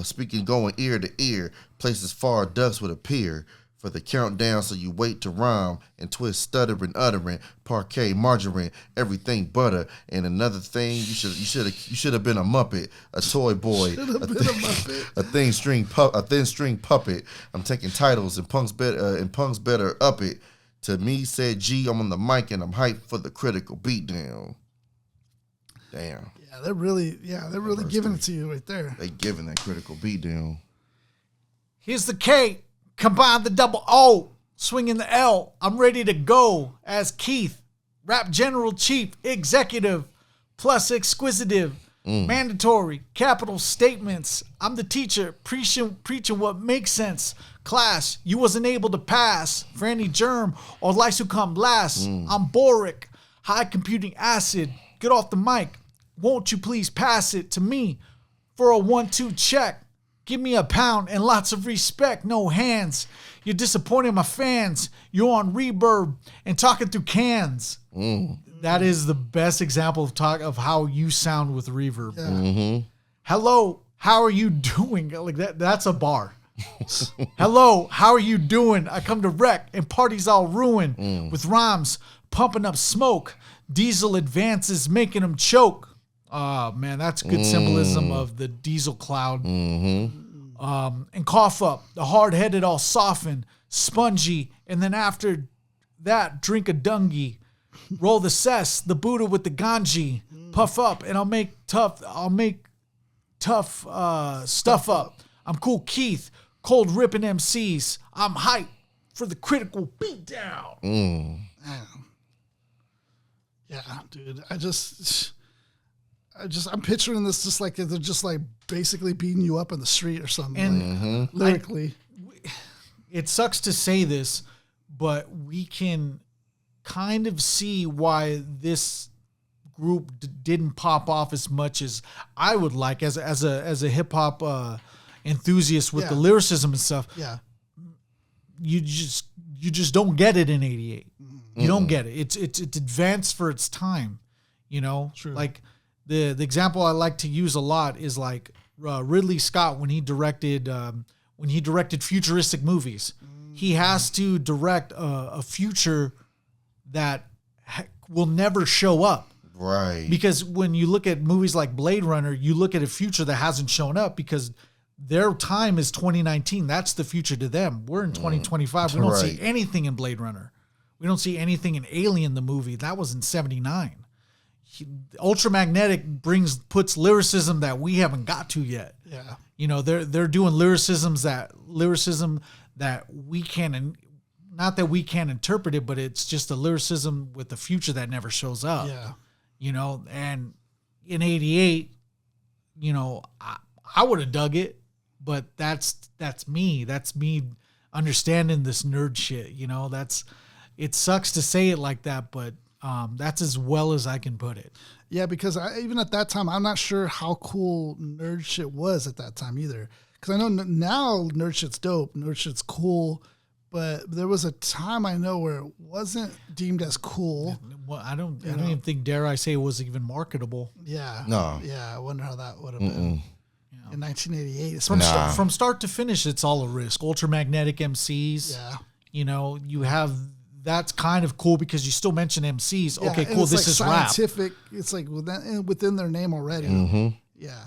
Speaking going ear to ear. Places far, ducks would appear. For the countdown, so you wait to rhyme and twist, stuttering, uttering, parquet, margarine, everything butter. And another thing, you should have been a Muppet, a toy boy, a thin string puppet. I'm taking titles and punks better up it. To me, Ced Gee, I'm on the mic and I'm hyped for the Critical Beatdown. Damn. Yeah, they're really giving it to you right there. They giving that Critical Beatdown. Here's the K. Combine the double O, swinging the L. I'm ready to go as Keith, rap general chief, executive, plus exquisitive. Mandatory, capital statements. I'm the teacher, preaching what makes sense. Class, you wasn't able to pass for any germ or lice who come last. I'm boric, high computing acid. Get off the mic. Won't you please pass it to me for a 1-2 check? Give me a pound and lots of respect. No hands. You're disappointing my fans. You're on reverb and talking through cans. That is the best example of how you sound with reverb. Yeah. Hello, how are you doing? Like that's a bar. Hello, how are you doing? I come to wreck and parties all ruin with rhymes pumping up smoke. Diesel advances making them choke. Oh man, that's good symbolism of the diesel cloud. And cough up, the hard-headed all soften, spongy, and then after that, drink a dungy. Roll the cess, the Buddha with the ganji. Puff up, and I'll make tough stuff up. I'm Kool Keith, cold ripping MCs. I'm hyped for the critical beatdown. Yeah, dude. I'm picturing this just like they're just like basically beating you up in the street or something. And lyrically, it sucks to say this, but we can kind of see why this group didn't pop off as much as I would like as a hip hop enthusiast with the lyricism and stuff. Yeah, you just don't get it in '88. You don't get it. It's advanced for its time. You know, True. Like the example I like to use a lot is like Ridley Scott when he directed futuristic movies. He has to direct a future that will never show up. Right. Because when you look at movies like Blade Runner, you look at a future that hasn't shown up because their time is 2019. That's the future to them. We're in 2025. We don't see anything in Blade Runner. We don't see anything in Alien, the movie. That was in 79. Ultramagnetic puts lyricism that we haven't got to yet. yeah, You know, they're doing lyricism that we can, not that we can't interpret it, but it's just a lyricism with the future that never shows up. yeah. You know, and in '88, you know, I would have dug it, but that's me. That's me understanding this nerd shit. You know, it sucks to say it like that, but that's as well as I can put it. Yeah, because even at that time, I'm not sure how cool nerd shit was at that time either. Because I know now nerd shit's dope, nerd shit's cool, but there was a time I know where it wasn't deemed as cool. Well, I don't even think, dare I say, it was even marketable. Yeah. No. Yeah, I wonder how that would have been. In 1988. From start to finish, it's all a risk. Ultramagnetic MCs. Yeah. You know, you have, that's kind of cool because you still mention MCs. Yeah, okay, cool. This like is scientific. rap. It's like within their name already. Yeah.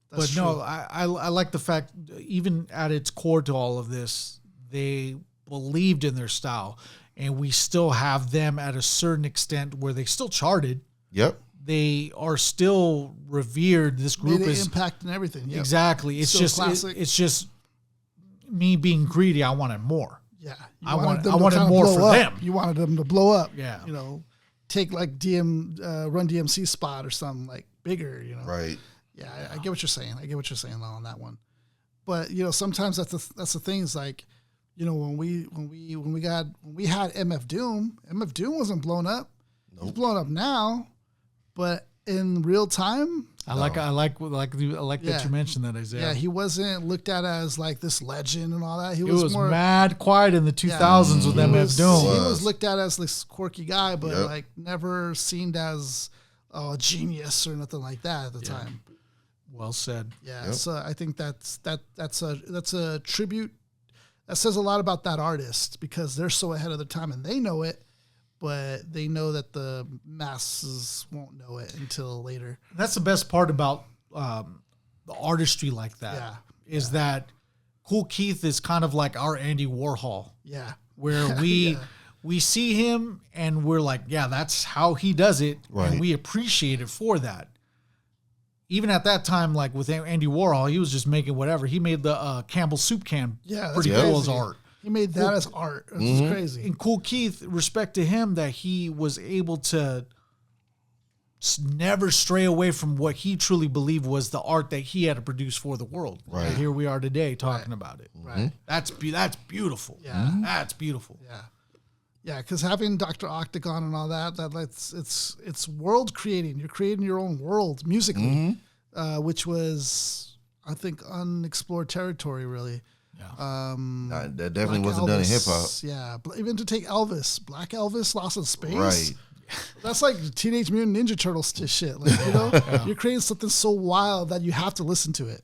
But true. no, I like the fact, even at its core to all of this, they believed in their style, and we still have them at a certain extent where they still charted. Yep. They are still revered. This group Made an is impact and everything. Yep. exactly. It's Still just classic. it's just me being greedy. I wanted more. Yeah. I wanted them to more kinda for blow up. them. You wanted them to blow up. Yeah. You know, take like Run DMC spot or something like bigger, you know. Right. Yeah, I get what you're saying. I get what you're saying on that one. But you know, sometimes that's the thing is like, you know, when we had MF Doom wasn't blown up. Nope. He's blown up now, but in real time, I like that you mentioned that, Isaiah. yeah, he wasn't looked at as like this legend and all that. He It was was more mad quiet in the 2000s with MF Doom. He was looked at as this quirky guy, but Yep. like never seen as a genius or nothing like that at the time. Well said. Yeah, Yep. so I think that's a tribute. That says a lot about that artist because they're so ahead of their time and they know it, but they know that the masses won't know it until later. That's the best part about the artistry like that. Is that Kool Keith is kind of like our Andy Warhol. Yeah. Where we see him and we're like, yeah, that's how he does it. Right. And we appreciate it for that. Even at that time, like with Andy Warhol, he was just making whatever. He made the Campbell soup can pretty cool as art. He made that as art. It's crazy. And Kool Keith, respect to him that he was able to never stray away from what he truly believed was the art that he had to produce for the world. Right. And here we are today talking about it. Right. That's beautiful. Yeah. That's beautiful. Yeah. Yeah, because having Dr. Octagon and all that it's world creating. You're creating your own world musically, which was, I think, unexplored territory, really. Yeah. That definitely Black wasn't done in hip hop. Yeah, even to take Elvis, Black Elvis, Lost in Space. Right. That's like Teenage Mutant Ninja Turtles shit. Like, you know, you're creating something so wild that you have to listen to it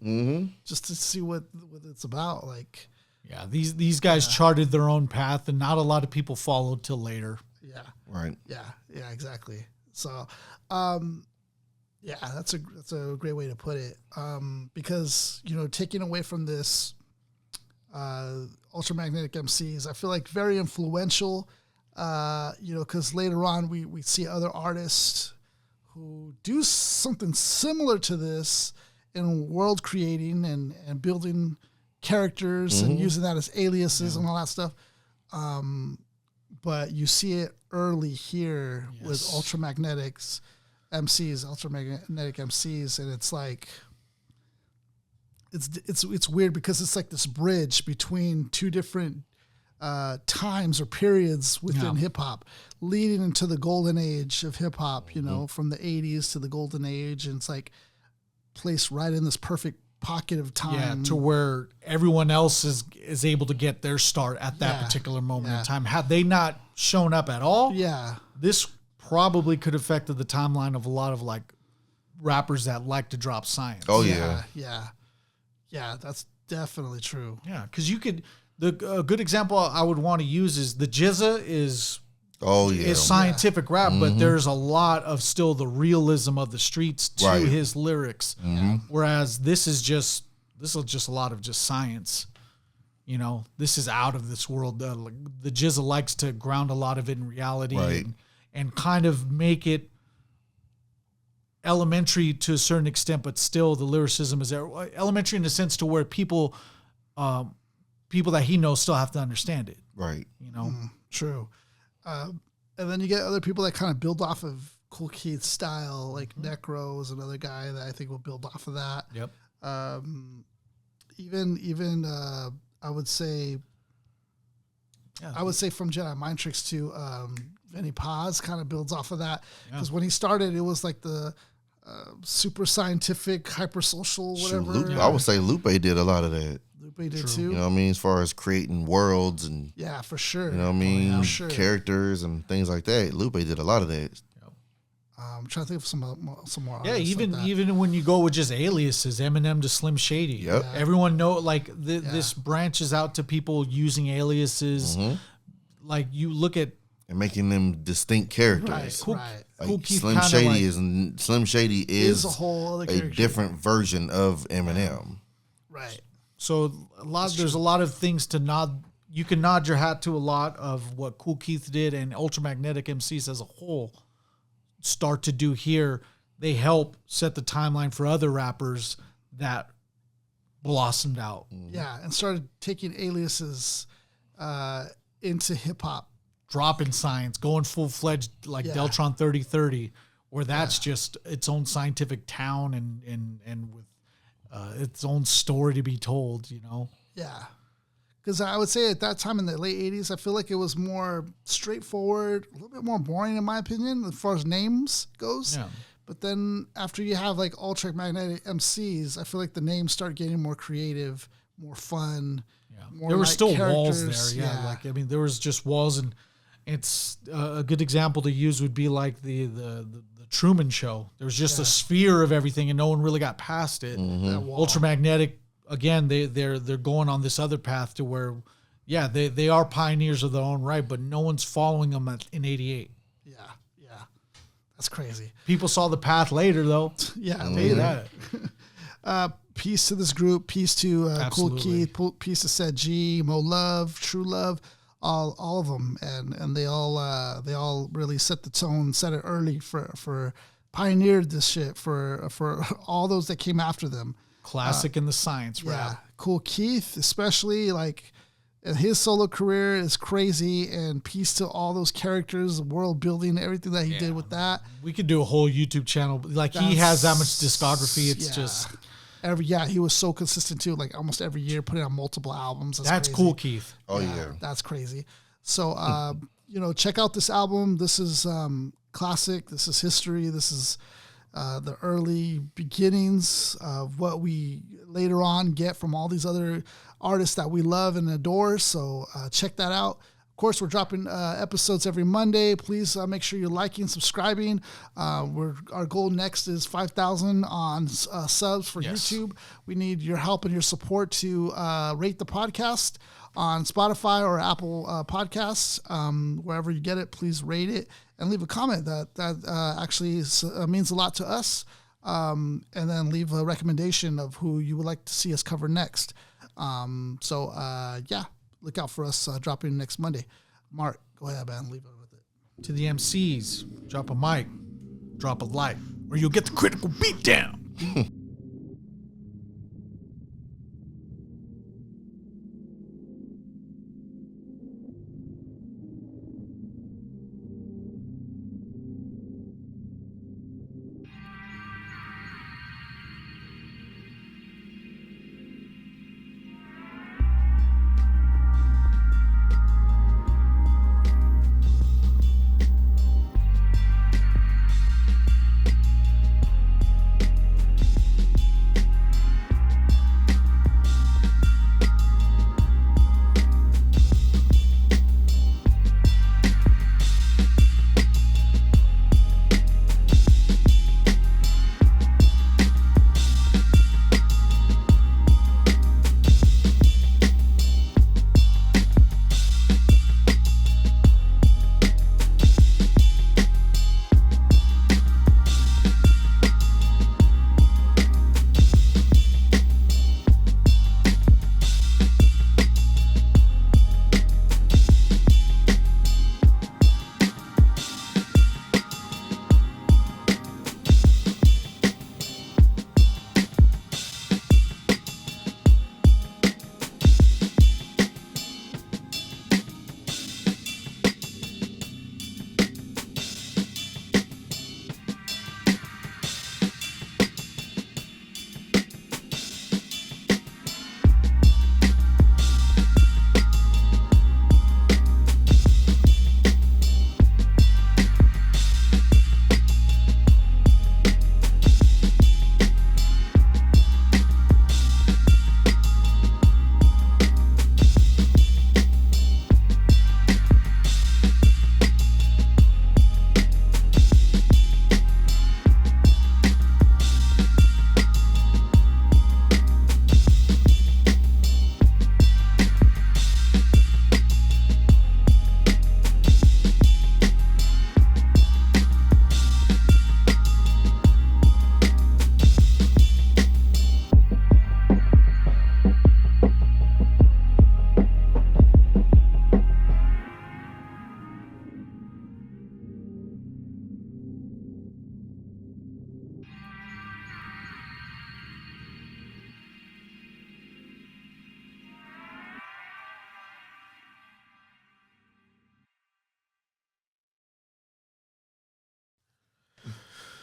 just to see what it's about. Like, yeah, these guys charted their own path, and not a lot of people followed till later. yeah, Right. yeah, exactly. So, yeah, that's a great way to put it. Because, you know, taking away from this, Ultramagnetic MCs, I feel like very influential. You know, because later on we see other artists who do something similar to this in world creating and building characters and using that as aliases and all that stuff. But you see it early here with Ultramagnetic MCs, and it's like it's weird because it's like this bridge between two different times or periods within hip hop, leading into the golden age of hip hop, you know, from the 80s to the golden age. And it's like placed right in this perfect pocket of time. Yeah, to where everyone else is able to get their start at that particular moment in time. Had they not shown up at all, this probably could have affected the timeline of a lot of like rappers that like to drop science. Oh yeah. Yeah, that's definitely true. Yeah, because you could. A good example I would want to use is the GZA is scientific rap, but there's a lot of still the realism of the streets to his lyrics. Whereas this is just a lot of just science. You know, this is out of this world. The GZA likes to ground a lot of it in reality and kind of make it elementary to a certain extent, but still the lyricism is there. Elementary in the sense to where people that he knows still have to understand it. Right. You know? True. And then you get other people that kind of build off of Kool Keith's style, like Necro is another guy that I think will build off of that. Yep. Even I would say from Jedi Mind Tricks to Vinnie Paz kind of builds off of that. Because when he started, it was like the super scientific, hypersocial, whatever. I would say Lupe did a lot of that. Lupe did too. You know what I mean? As far as creating worlds and for sure. You know what I mean? Characters and things like that. Lupe did a lot of that. I'm trying to think of some more. Yeah, even like even when you go with just aliases, Eminem to Slim Shady. Yep. Everyone know this branches out to people using aliases. Like you look at and making them distinct characters. Right. Like Kool Keith Slim Shady is a whole other a different version of Eminem. Right. So there's a lot of things to nod. You can nod your hat to a lot of what Kool Keith did and Ultramagnetic MCs as a whole start to do here. They help set the timeline for other rappers that blossomed out. Yeah, and started taking aliases into hip hop. Dropping science, going full-fledged like Deltron 3030, where that's just its own scientific town and with its own story to be told, you know? Yeah. Because I would say at that time in the late 80s, I feel like it was more straightforward, a little bit more boring in my opinion, as far as names goes. Yeah. But then after you have like Ultramagnetic MCs, I feel like the names start getting more creative, more fun. Yeah. More there were like still characters. Walls there. Yeah. Like, I mean, there was just walls, and it's a good example to use would be like the Truman Show. There was just a sphere of everything and no one really got past it. Ultramagnetic, again, they're going on this other path to where, they are pioneers of their own right, but no one's following them in 88. Yeah. That's crazy. People saw the path later, though. Later. Peace to this group. Peace to Kool Keith. Peace to Ced Gee, Moe Love, True Love, all of them, and they all really set the tone, set it early for pioneered this shit for all those that came after them. Classic in the science rap. Kool Keith, especially, like, And his solo career is crazy, and peace to all those characters, world building, everything that he did with that. We could do a whole YouTube channel. Like, he has that much discography. It's just... he was so consistent too, like almost every year putting out multiple albums. That's Kool Keith. Oh yeah. That's crazy. So, check out this album. This is classic. This is history. This is the early beginnings of what we later on get from all these other artists that we love and adore. So check that out. Of course, we're dropping episodes every Monday. Please make sure you're liking, subscribing. Our goal next is 5,000 on subs for YouTube. We need your help and your support to rate the podcast on Spotify or Apple Podcasts. Wherever you get it, please rate it and leave a comment. That actually means a lot to us. And then leave a recommendation of who you would like to see us cover next. Look out for us dropping next Monday. Mark, go ahead, man. Leave it with it. To the MCs, drop a mic, drop a like, or you'll get the critical beatdown.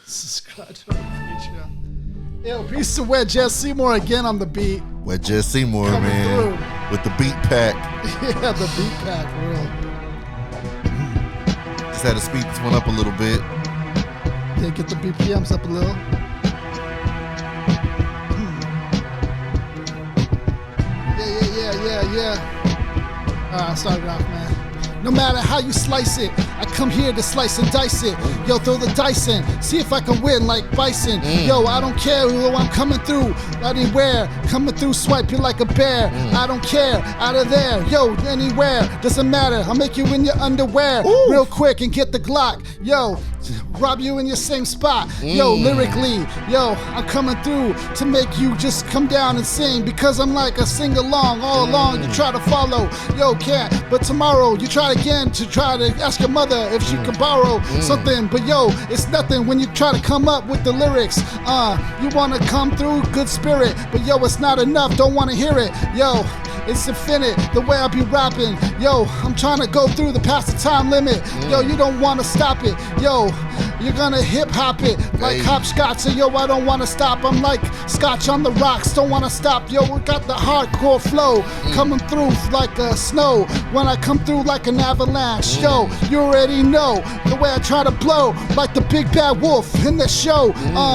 Subscribe to our Patreon. Yo, peace to Wet Jess Seymour again on the beat. Wet Jess Seymour, Coming man. through. With the beat pack. Yeah, the beat pack, real. Just had to speed this one up a little bit. Yeah, get the BPMs up a little. Yeah. All right, I'll start it off, man. No matter how you slice it, I come here to slice and dice it. Yo, throw the dice in, see if I can win like Bison. Yo, I don't care, yo, I'm coming through anywhere. Coming through, swipe you like a bear. I don't care, out of there. Yo, anywhere, doesn't matter. I'll make you in your underwear real quick and get the Glock. Yo, rob you in your same spot. Yo, lyrically, yo, I'm coming through to make you just come down and sing, because I'm like a sing-along all along. You try to follow, yo, can't, but tomorrow you try again to try to ask your mother brother if she could borrow something. But yo, it's nothing when you try to come up with the lyrics. You wanna come through, good spirit, but yo, it's not enough, don't wanna hear it. Yo, it's infinite, the way I be rapping. Yo, I'm trying to go through the past the time limit. Yo, you don't want to stop it. Yo, you're gonna hip hop it like hopscotch. And yo, I don't want to stop. I'm like scotch on the rocks, don't want to stop. Yo, we got the hardcore flow coming through like snow. When I come through like an avalanche. Yo, you already know the way I try to blow like the big bad wolf in the show.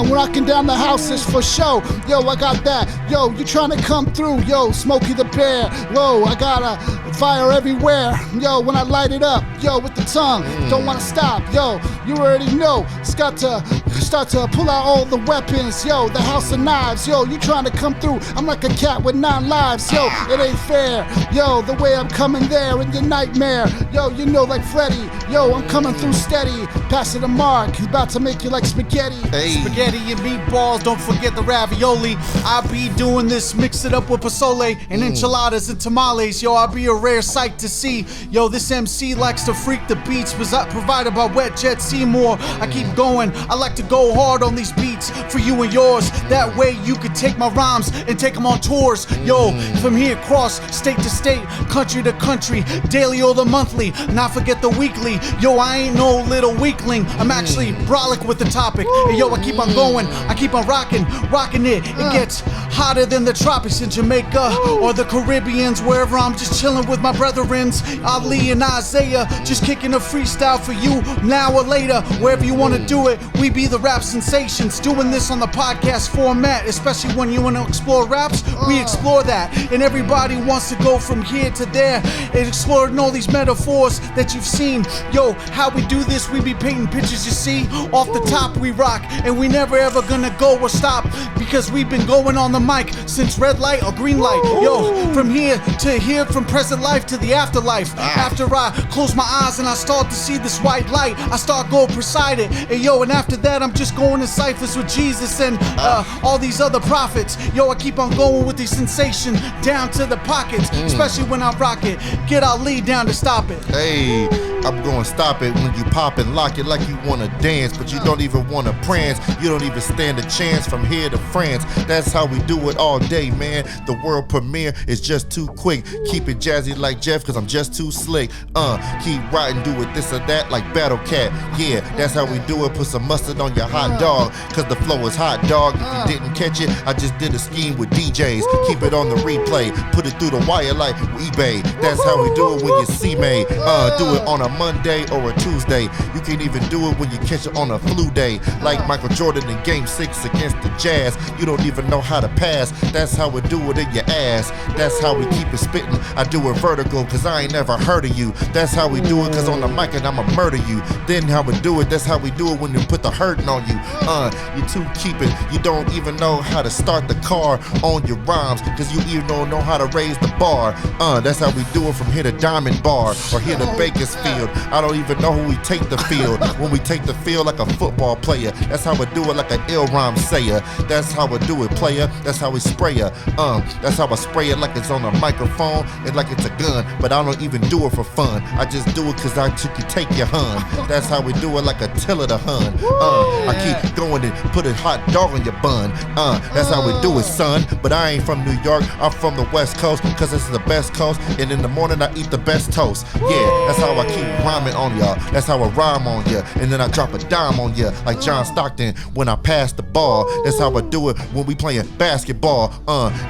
Rocking down the houses for show. Yo, I got that. Yo, you trying to come through. Yo, Smokey the Bear. Whoa, I got a fire everywhere. Yo, when I light it up, yo, with the tongue, don't wanna stop. Yo, you already know, it's got to start to pull out all the weapons. Yo, the house of knives. Yo, you trying to come through, I'm like a cat with 9 lives. Yo, it ain't fair. Yo, the way I'm coming there in your nightmare. Yo, you know, like Freddy. Yo, I'm coming through steady. Pass it to Mark, he's about to make you like spaghetti. Spaghetti and meatballs, don't forget the ravioli. I be doing this, mix it up with pozole and enchiladas and tamales. Yo, I be a rare sight to see. Yo, this MC likes to freak the beats, was provided by Wet Jet Seymour. I keep going, I like to go hard on these beats for you and yours. That way you could take my rhymes and take them on tours. Yo, from here across state to state, country to country, daily or the monthly, not forget the weekly. Yo, I ain't no little weakling, I'm actually brolic with the topic. And yo, I keep on going, I keep on rocking it. It gets hotter than the tropics in Jamaica or the Caribbeans, wherever I'm just chilling with my brethrens, Ali and Isaiah, just kicking a freestyle for you now or later, wherever you want to do it. We be the rap sensations, doing this on the podcast format, especially when you want to explore raps, we explore that, and everybody wants to go from here to there and exploring all these metaphors that you've seen. Yo, how we do this, we be painting pictures, you see, off the top we rock, and we never ever gonna go or stop, because we've been going on the mic since red light or green light. Yo, from here to here, from present life to the afterlife. After I close my eyes and I start to see this white light, I start going beside it. And yo, and after that I'm just going in ciphers with Jesus and all these other prophets. Yo, I keep on going with the sensation down to the pockets, especially when I rock it. Get Ali down to stop it. Hey, I'm gonna stop it when you pop and lock it like you wanna dance, but you don't even wanna prance. You don't even stand a chance from here to France. That's how we do it all day, man. The world premiere is just too quick. Keep it jazzy like Jeff, cause I'm just too slick. Keep riding, do it this or that like Battle Cat. Yeah, that's how we do it. Put some mustard on your hot dog, cause the flow is hot, dog. If you didn't catch it, I just did a scheme with DJs. Keep it on the replay, put it through the wire like eBay. That's how we do it when you see me. Do it on a Monday or a Tuesday. You can't even do it when you catch it on a flu day. Like Michael Jordan in Game 6 against the Jazz. You don't even know how to pass. That's how we do it in your ass. That's how we keep it spitting. I do it vertical cause I ain't never heard of you. That's how we do it cause on the mic and I'ma murder you. Then how we do it, that's how we do it when you put the hurting on you. You too keep it. You don't even know how to start the car on your rhymes cause you even don't know how to raise the bar. That's how we do it from here to Diamond Bar or here to Bakersfield. I don't even know who we take the field. When we take the field like a football player. That's how we do it like an ill rhyme sayer. That's how we do it, player. That's how we spray ya. That's how I spray it like it's on a microphone and like it's a gun. But I don't even do it for fun. I just do it cause I can take your hun. That's how we do it like Attila the Hun. I keep going and put a hot dog on your bun. That's how we do it, son. But I ain't from New York, I'm from the West Coast, cause this is the best coast. And in the morning I eat the best toast. Yeah, that's how I keep rhyming on y'all. That's how I rhyme on ya. And then I drop a dime on ya like John Stockton when I pass the ball. That's how I do it when we playing basketball.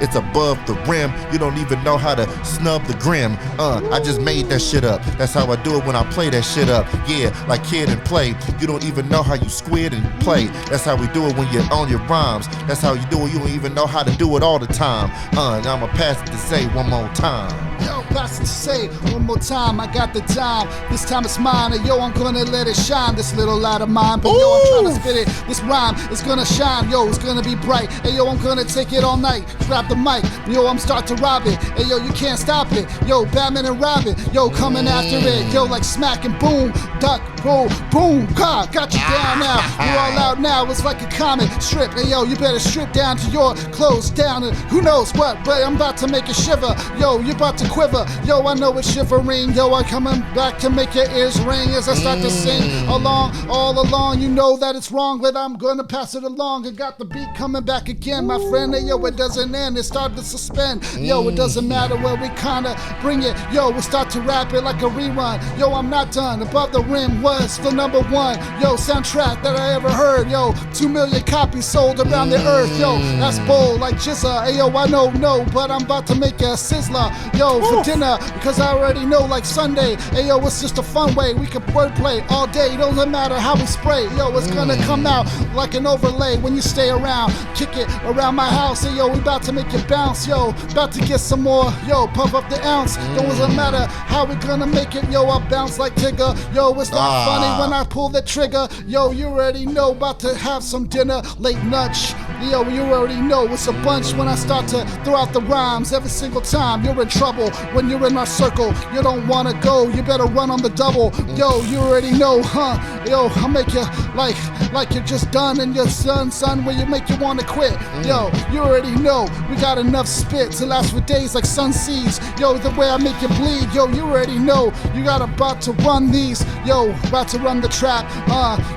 It's above the rim. You don't even know how to snub the grim. I just made that shit up. That's how I do it when I play that shit up. Yeah, like Kid and Play. You don't even know how you squid and play. That's how we do it when you're on your rhymes. That's how you do it. You don't even know how to do it all the time. Now I'ma pass it to Say one more time. Yo, pass it to Say one more time. I got the time. This time it's mine. And yo, I'm gonna let it shine. This little light of mine. But yo, I'm trying to spit it. This rhyme is gonna shine. Yo, it's gonna be bright. Hey yo, I'm gonna take it all night. Grab the mic. Yo, I'm start to rob it. Hey yo, you can't stop it. Yo, Batman and Robin. Yo, coming after it. Yo, like smack and boom. Duck, Boom, boom, got you down now. You're all out now, it's like a comic strip. Hey yo, you better strip down to your clothes down and who knows what, but I'm about to make you shiver. Yo, you're about to quiver. Yo, I know it's shivering. Yo, I'm coming back to make your ears ring as I start to sing along, all along. You know that it's wrong, but I'm gonna pass it along. I got the beat coming back again, my friend. Hey, yo, it doesn't end, it started to suspend. Yo, it doesn't matter where we kinda bring it. Yo, we'll start to rap it like a rerun. Yo, I'm not done. Above the Rim was the number one, yo, soundtrack that I ever heard. Yo, 2 million copies sold around the earth. Yo, that's bold like Jizza. Hey, yo, I know, no, but I'm about to make a sizzler. Yo, for dinner, because I already know like Sunday. Hey, yo, it's just a fun way. We can wordplay all day. Doesn't matter how we spray. Yo, it's gonna come out like an overlay when you stay around. Kick it around my house. Hey, yo, we about to make it bounce. Yo, about to get some more. Yo, pump up the ounce. Doesn't matter how we gonna make it. Yo, I bounce like Tigger. Yo, it's not funny when I pull the trigger. Yo, you already know, about to have some dinner. Late lunch. Yo, you already know it's a bunch when I start to throw out the rhymes every single time. You're in trouble when you're in our circle. You don't wanna go, you better run on the double. Yo, you already know, huh? Yo, I'll make you like you're just done and your son, where you make you wanna quit. Yo, you already know we got enough spit to last for days like sun seeds. Yo, the way I make you bleed. Yo, you already know you got about to run these. Yo, about to run the trap.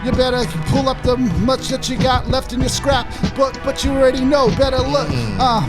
You better pull up the much that you got left in your scrap. But you already know, better look.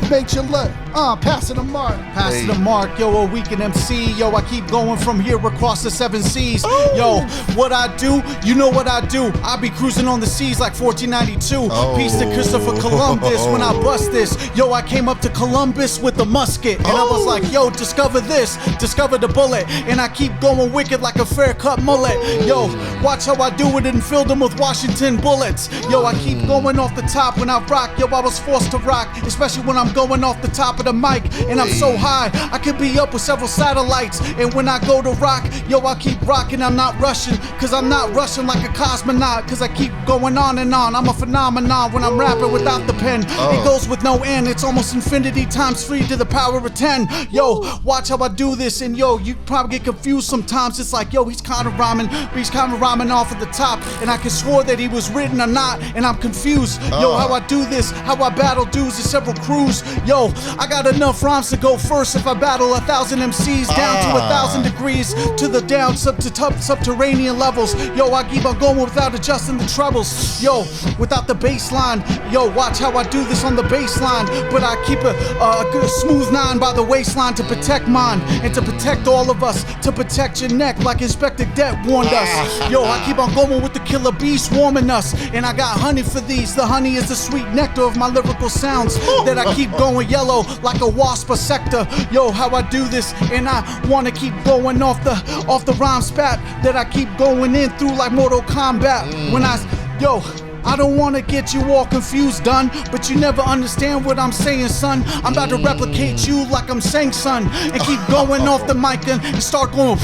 Make you look. Pass it to Mark. Pass it to Mark. Yo, a weekend MC. Yo, I keep going from here across the 7 seas. Yo, what I do, you know what I do. I be cruising on the seas like 1492. Peace to Christopher Columbus when I bust this. Yo, I came up to Columbus with a musket. And I was like, yo, discover this. Discover the bullet. And I keep going wicked like a fair cut mullet. Yo, watch how I do it and fill them with Washington bullets. Yo, I keep going off the top when I rock. Yo, I was forced to rock, especially when I'm going off the top of the mic. And I'm so high, I could be up with several satellites. And when I go to rock, yo, I keep rocking. I'm not rushing, cause I'm not rushing like a cosmonaut. Cause I keep going on and on. I'm a phenomenon when I'm rapping without the pen. It goes with no end. It's almost infinity times 3 to the power of 10. Yo, watch how I do this. And yo, you probably get confused sometimes. It's like, yo, he's kind of rhyming, but he's kind of rhyming off at the top. And I can swore that he was written or not. And I'm confused. Yo, how I do this, how I battle dudes in several crews. Yo, I got enough rhymes to go first if I battle 1,000 MCs down to 1,000 degrees to the down subterranean levels. Yo, I keep on going without adjusting the trebles. Yo, without the bass line. Yo, watch how I do this on the bass line. But I keep a good smooth 9 by the waistline to protect mine and to protect all of us, to protect your neck like Inspector Det warned us. Yo, I keep on going with the killer beast warming us. And I got honey for these. The honey is the sweet nectar of my lyrical sounds that I keep going yellow like a wasp or sector. Yo, how I do this, and I wanna keep going off the rhyme spat that I keep going in through like Mortal Kombat. When I don't wanna get you all confused, done, but you never understand what I'm saying, son. I'm about to replicate you like I'm saying, son, and keep going off the mic and start going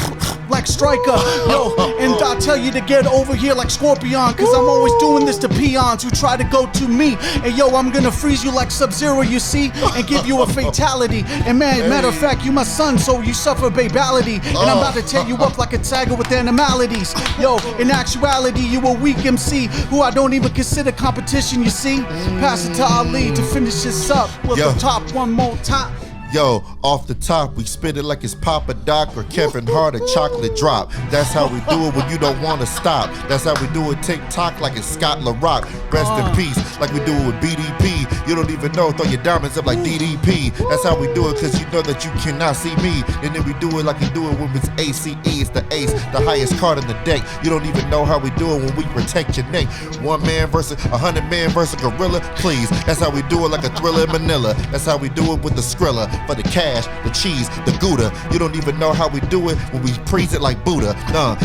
like Striker. Yo, and I tell you to get over here like Scorpion, cause I'm always doing this to peons who try to go to me. And yo, I'm gonna freeze you like Sub-Zero, you see, and give you a fatality. And matter of fact, you my son, so you suffer babality. And I'm about to tear you up like a tiger with animalities. Yo, in actuality, you a weak MC who I don't even consider competition, you see. Pass it to Ali to finish this up with the top one more time. Yo, off the top, we spit it like it's Papa Doc or Kevin Hart or Chocolate Drop. That's how we do it when you don't want to stop. That's how we do it TikTok like it's Scott LaRock. Rest in peace, like we do it with BDP. You don't even know, throw your diamonds up like DDP. That's how we do it, cause you know that you cannot see me. And then we do it like we do it when it's ACE, it's the ace, the highest card in the deck. You don't even know how we do it when we protect your neck. 1 man versus 100 man versus a gorilla, please. That's how we do it like a Thriller in Manila. That's how we do it with the Skrilla. For the cash, the cheese, the Gouda. You don't even know how we do it when we praise it like Buddha.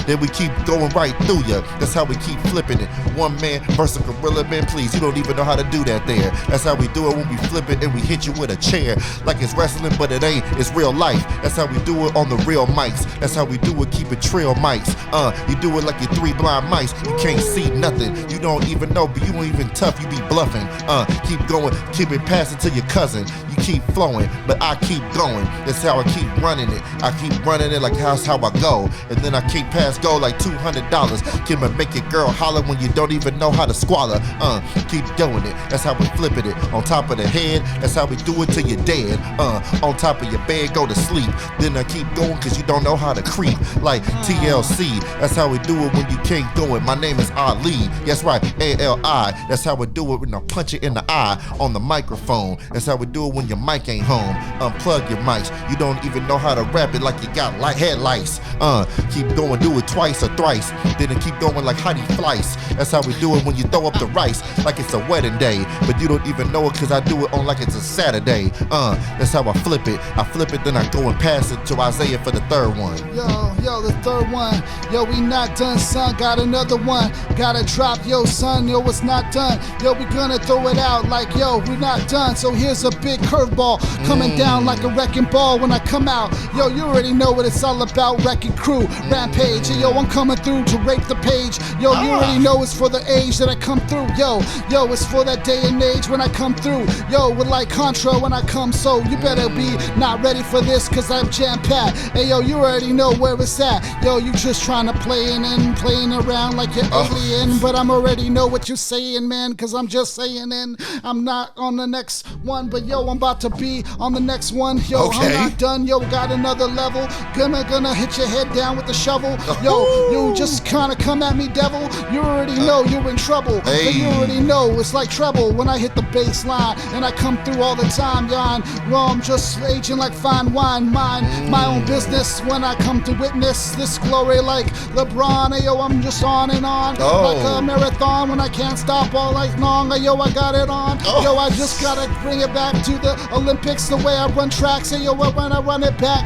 Then we keep going right through ya. That's how we keep flipping it. 1 man versus a gorilla, man, please. You don't even know how to do that there. That's how we do it when we flip it and we hit you with a chair. Like it's wrestling, but it ain't. It's real life. That's how we do it on the real mics. That's how we do it, keep it trail mics. You do it like you're 3 blind mice. You can't see nothing. You don't even know, but you ain't even tough. You be bluffing. Keep going, keep it passing to your cousin. You keep flowing, but I keep going. That's how I keep running it. I keep running it like that's how I go. And then I keep past go like $200. Can make your girl holler when you don't even know how to squalor. Keep doing it. That's how we flipping it. On top of the head, that's how we do it till you're dead. On top of your bed, go to sleep. Then I keep going cause you don't know how to creep. Like TLC, that's how we do it when you can't do it. My name is Ali. That's right, ALI. That's how we do it when I punch it in the eye on the microphone. That's how we do it when your mic ain't home. Unplug your mics. You don't even know how to rap it like you got headlights. Keep going, do it twice or thrice. Then it keep going like Heidi Fleiss. That's how we do it when you throw up the rice like it's a wedding day. But you don't even know it cause I do it on like it's a Saturday. That's how I flip it. I flip it, then I go and pass it to Isaiah for the third one. Yo, the third one. Yo, we not done, son. Got another one. Gotta drop, yo, son. Yo, it's not done. Yo, we gonna throw it out like, yo, we're not done. So here's a big curveball coming down like a wrecking ball when I come out. Yo, you already know what it's all about. Wrecking crew, rampage. Yo, I'm coming through to rape the page. Yo, you already know it's for the age that I come through. Yo, it's for that day and age when I come through. Yo, with like Contra when I come. So you better be not ready for this cause I'm jam-packed. Hey, yo, you already know where it's at. Yo, you just trying to playing around like you're alien. But I'm already know what you're saying, man, cause I'm just saying and I'm not on the next one. But yo, I'm about to be on the next one. Yo, I'm not done. Yo, got another level. Gonna hit your head down with the shovel. Yo, you just kinda come at me, devil. You already know you're in trouble. Hey. But you already know it's like trouble when I hit the bass line and I come through all the time, yon. Well, I'm just aging like fine wine. Mind my own business when I come to witness this glory like LeBron. Ayo, I'm just on and on like a marathon when I can't stop all night long. Ayo, I got it on. Yo, I just gotta bring it back to the Olympics the way I run tracks. Ayo, when I run it back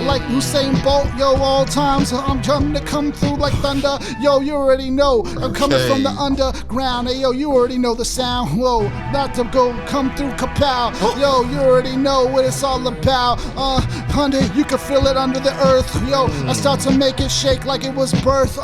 like Usain Bolt. Yo, all times I'm trying to come through like thunder. Yo, you already know I'm coming from the underground. Ayo, you already know the sound. Whoa, not to go come through Kapow. Yo, you already know what it's all about. Under, you can feel it under the earth. Yo, I start to make it shake like it was birth.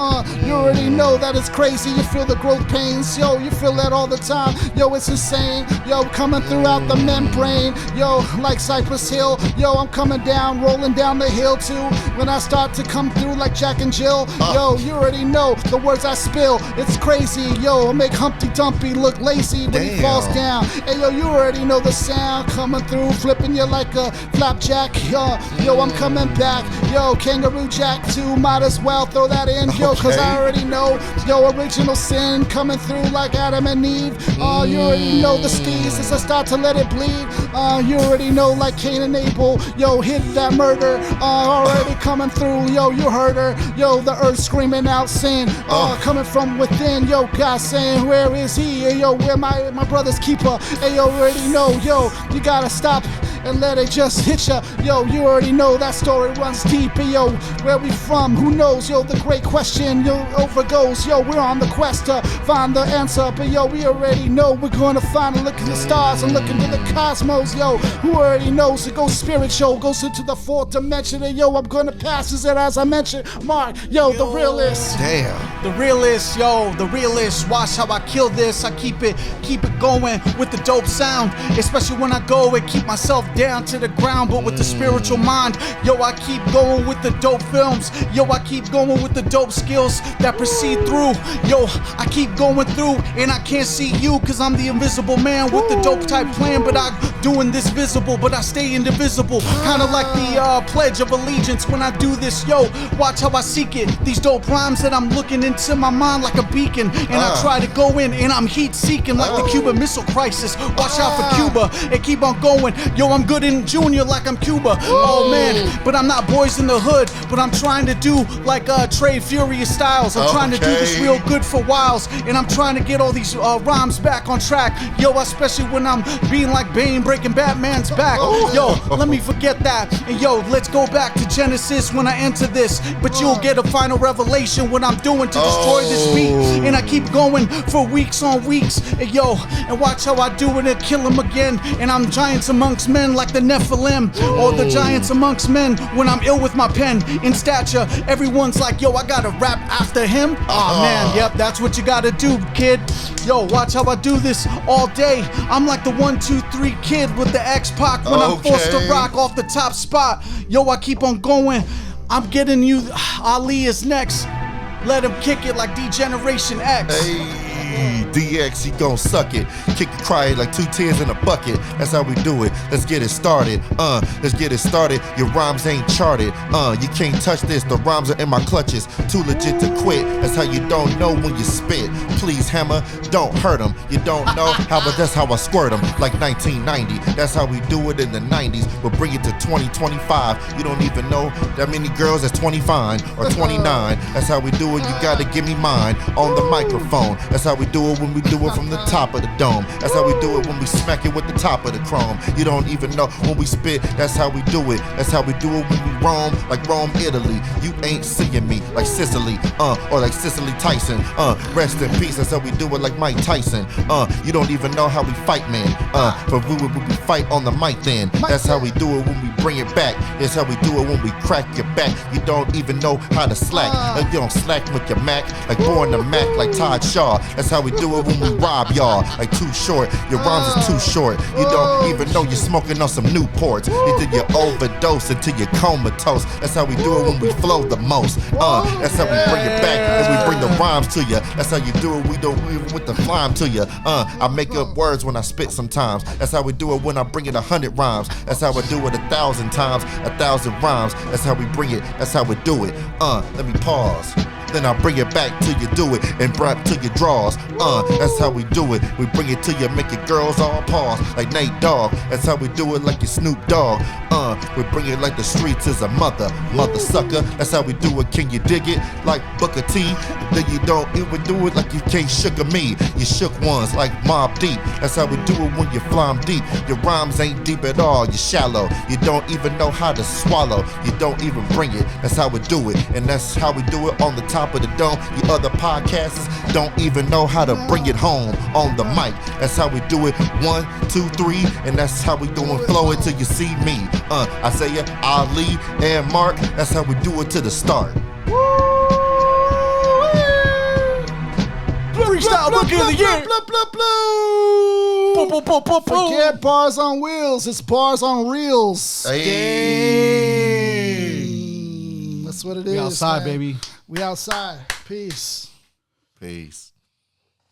You already know that it's crazy. You feel the growth pains. Yo, you feel that all the time. Yo, it's insane. Yo, coming throughout the membrane. Yo, like Cypress Hill. Yo, I'm coming down, rolling down the hill too. When I start to come through like Jack and Jill. Yo, you already know the words I spill. It's crazy. Yo, I make Humpty Dumpty look lazy when he falls down. Hey, yo, you already know the sound coming through, flipping you like a flapjack. Yo, I'm coming back. Yo, Kangaroo Jack too. Might as well throw that in. Yo, cause I already know. Yo, original sin coming through like Adam and Eve. You already know the steez as I start to let it bleed. You already know like Cain and Abel. Yo, hit that murder. Already coming through. Yo, you heard her. Yo, the earth screaming out sin. Coming from within. Yo, God saying, where is he? Hey, yo, where my brother's keeper? Hey, yo, already know. Yo, you gotta stop and let it just hit ya. Yo, you already know that story runs deep. Hey, yo, where we from? Who knows? Yo, the great question, yo, overgoes. Yo, we're on the quest to find the answer. But yo, we already know we're gonna find and look at the stars and look into the cosmos. Yo, who already knows it goes spiritual, goes into the fourth dimension. And yo, I'm gonna pass it as I mentioned. Mark, yo, the realist. Damn. The realist, yo, the realist. Watch how I kill this. I keep it going with the dope sound. Especially when I go and keep myself down to the ground, but with the spiritual mind. Yo, I keep going with the dope films. Yo, I keep going with the dope skills that proceed through. Yo, I keep going through and I can't see you cause I'm the invisible man with the dope type plan, but I'm doing this visible, but I stay indivisible. Kinda like the Pledge of Allegiance when I do this. Yo, watch how I seek it. These dope rhymes that I'm looking into my mind like a beacon, and I try to go in and I'm heat seeking like the Cuban Missile Crisis. Watch out for Cuba and keep on going. Yo, I'm good in junior like I'm Cuba. Oh man, but I'm not Boys in the Hood, but I'm trying to do like Trey Furious Styles. I'm trying to do this real good for whiles, and I'm trying to get all these rhymes back on track. Yo, especially when I'm being like Bane breaking Batman's back. Yo, let me forget that. And yo, let's go back to Genesis when I enter this. But you'll get a final revelation what I'm doing to destroy this beat. And I keep going for weeks on weeks. And yo, and watch how I do it and kill him again. And I'm giants amongst men ascend like the Nephilim or the giants amongst men. When I'm ill with my pen, in stature, everyone's like, yo, I gotta rap after him. Aw, man, yep, that's what you gotta do, kid. Yo, watch how I do this all day. I'm like the 1, 2, 3 kid with the X-Pac when I'm forced to rock off the top spot. Yo, I keep on going. I'm getting you. Ali is next. Let him kick it like D-Generation X. Hey, DX, he gon' suck it. Kick and cry it like 2 tears in a bucket. That's how we do it. Let's get it started. Let's get it started. Your rhymes ain't charted. You can't touch this. The rhymes are in my clutches. Too legit to quit. That's how you don't know when you spit. Please, Hammer, don't hurt him. You don't know how, but that's how I squirt him. Like 1990. That's how we do it in the 90s. We'll bring it to 2025. You don't even know that many girls that's 25 or 29. That's how we do it. You gotta give me mine on the microphone. That's how we do it when we do it from the top of the dome. That's how we do it when we smack it with the top of the chrome. You don't even know when we spit. That's how we do it. That's how we do it when we roam like Rome, Italy. You ain't seeing me like Sicily, or like Cicely Tyson. Rest in peace. That's how we do it like Mike Tyson. You don't even know how we fight, man. But we fight on the mic then. That's how we do it when we bring it back. That's how we do it when we crack your back. You don't even know how to slack. You don't slack with your Mac, like Born to Mac, like Todd Shaw. That's how we do it when we rob y'all, like Too Short. Your rhymes is too short. You don't even know you're smoking on some Newports. Until you overdose, until you're comatose. That's how we do it when we flow the most. That's how we bring it back and we bring the rhymes to you. That's how you do it. We don't even with the climb to you. I make up words when I spit sometimes. That's how we do it when I bring it 100 rhymes. That's how I do it 1,000 times, 1,000 rhymes. That's how we bring it. That's how we do it. Let me pause. Then I bring it back till you do it and bring it to your draws. That's how we do it. We bring it to you, make your girls all pause like Nate Dogg. That's how we do it, like your Snoop Dogg. We bring it like the streets is a mother sucker. That's how we do it. Can you dig it? Like Booker T. Then you don't even do it like you can't sugar me. You shook ones like Mob Deep. That's how we do it when you fly deep. Your rhymes ain't deep at all. You're shallow. You don't even know how to swallow. You don't even bring it. That's how we do it. And that's how we do it on the top of the dome. You other podcasters don't even know how to bring it home on the mic. That's how we do it. 1, 2, 3, and that's how we doing. Flow it till you see me. I say it, Ali and Mark. That's how we do it to the start. Freestyle Rookie of the Year. Forget bars on wheels. It's bars on reels. Hey. That's what it is. We outside, man. baby. We outside. Peace. Peace.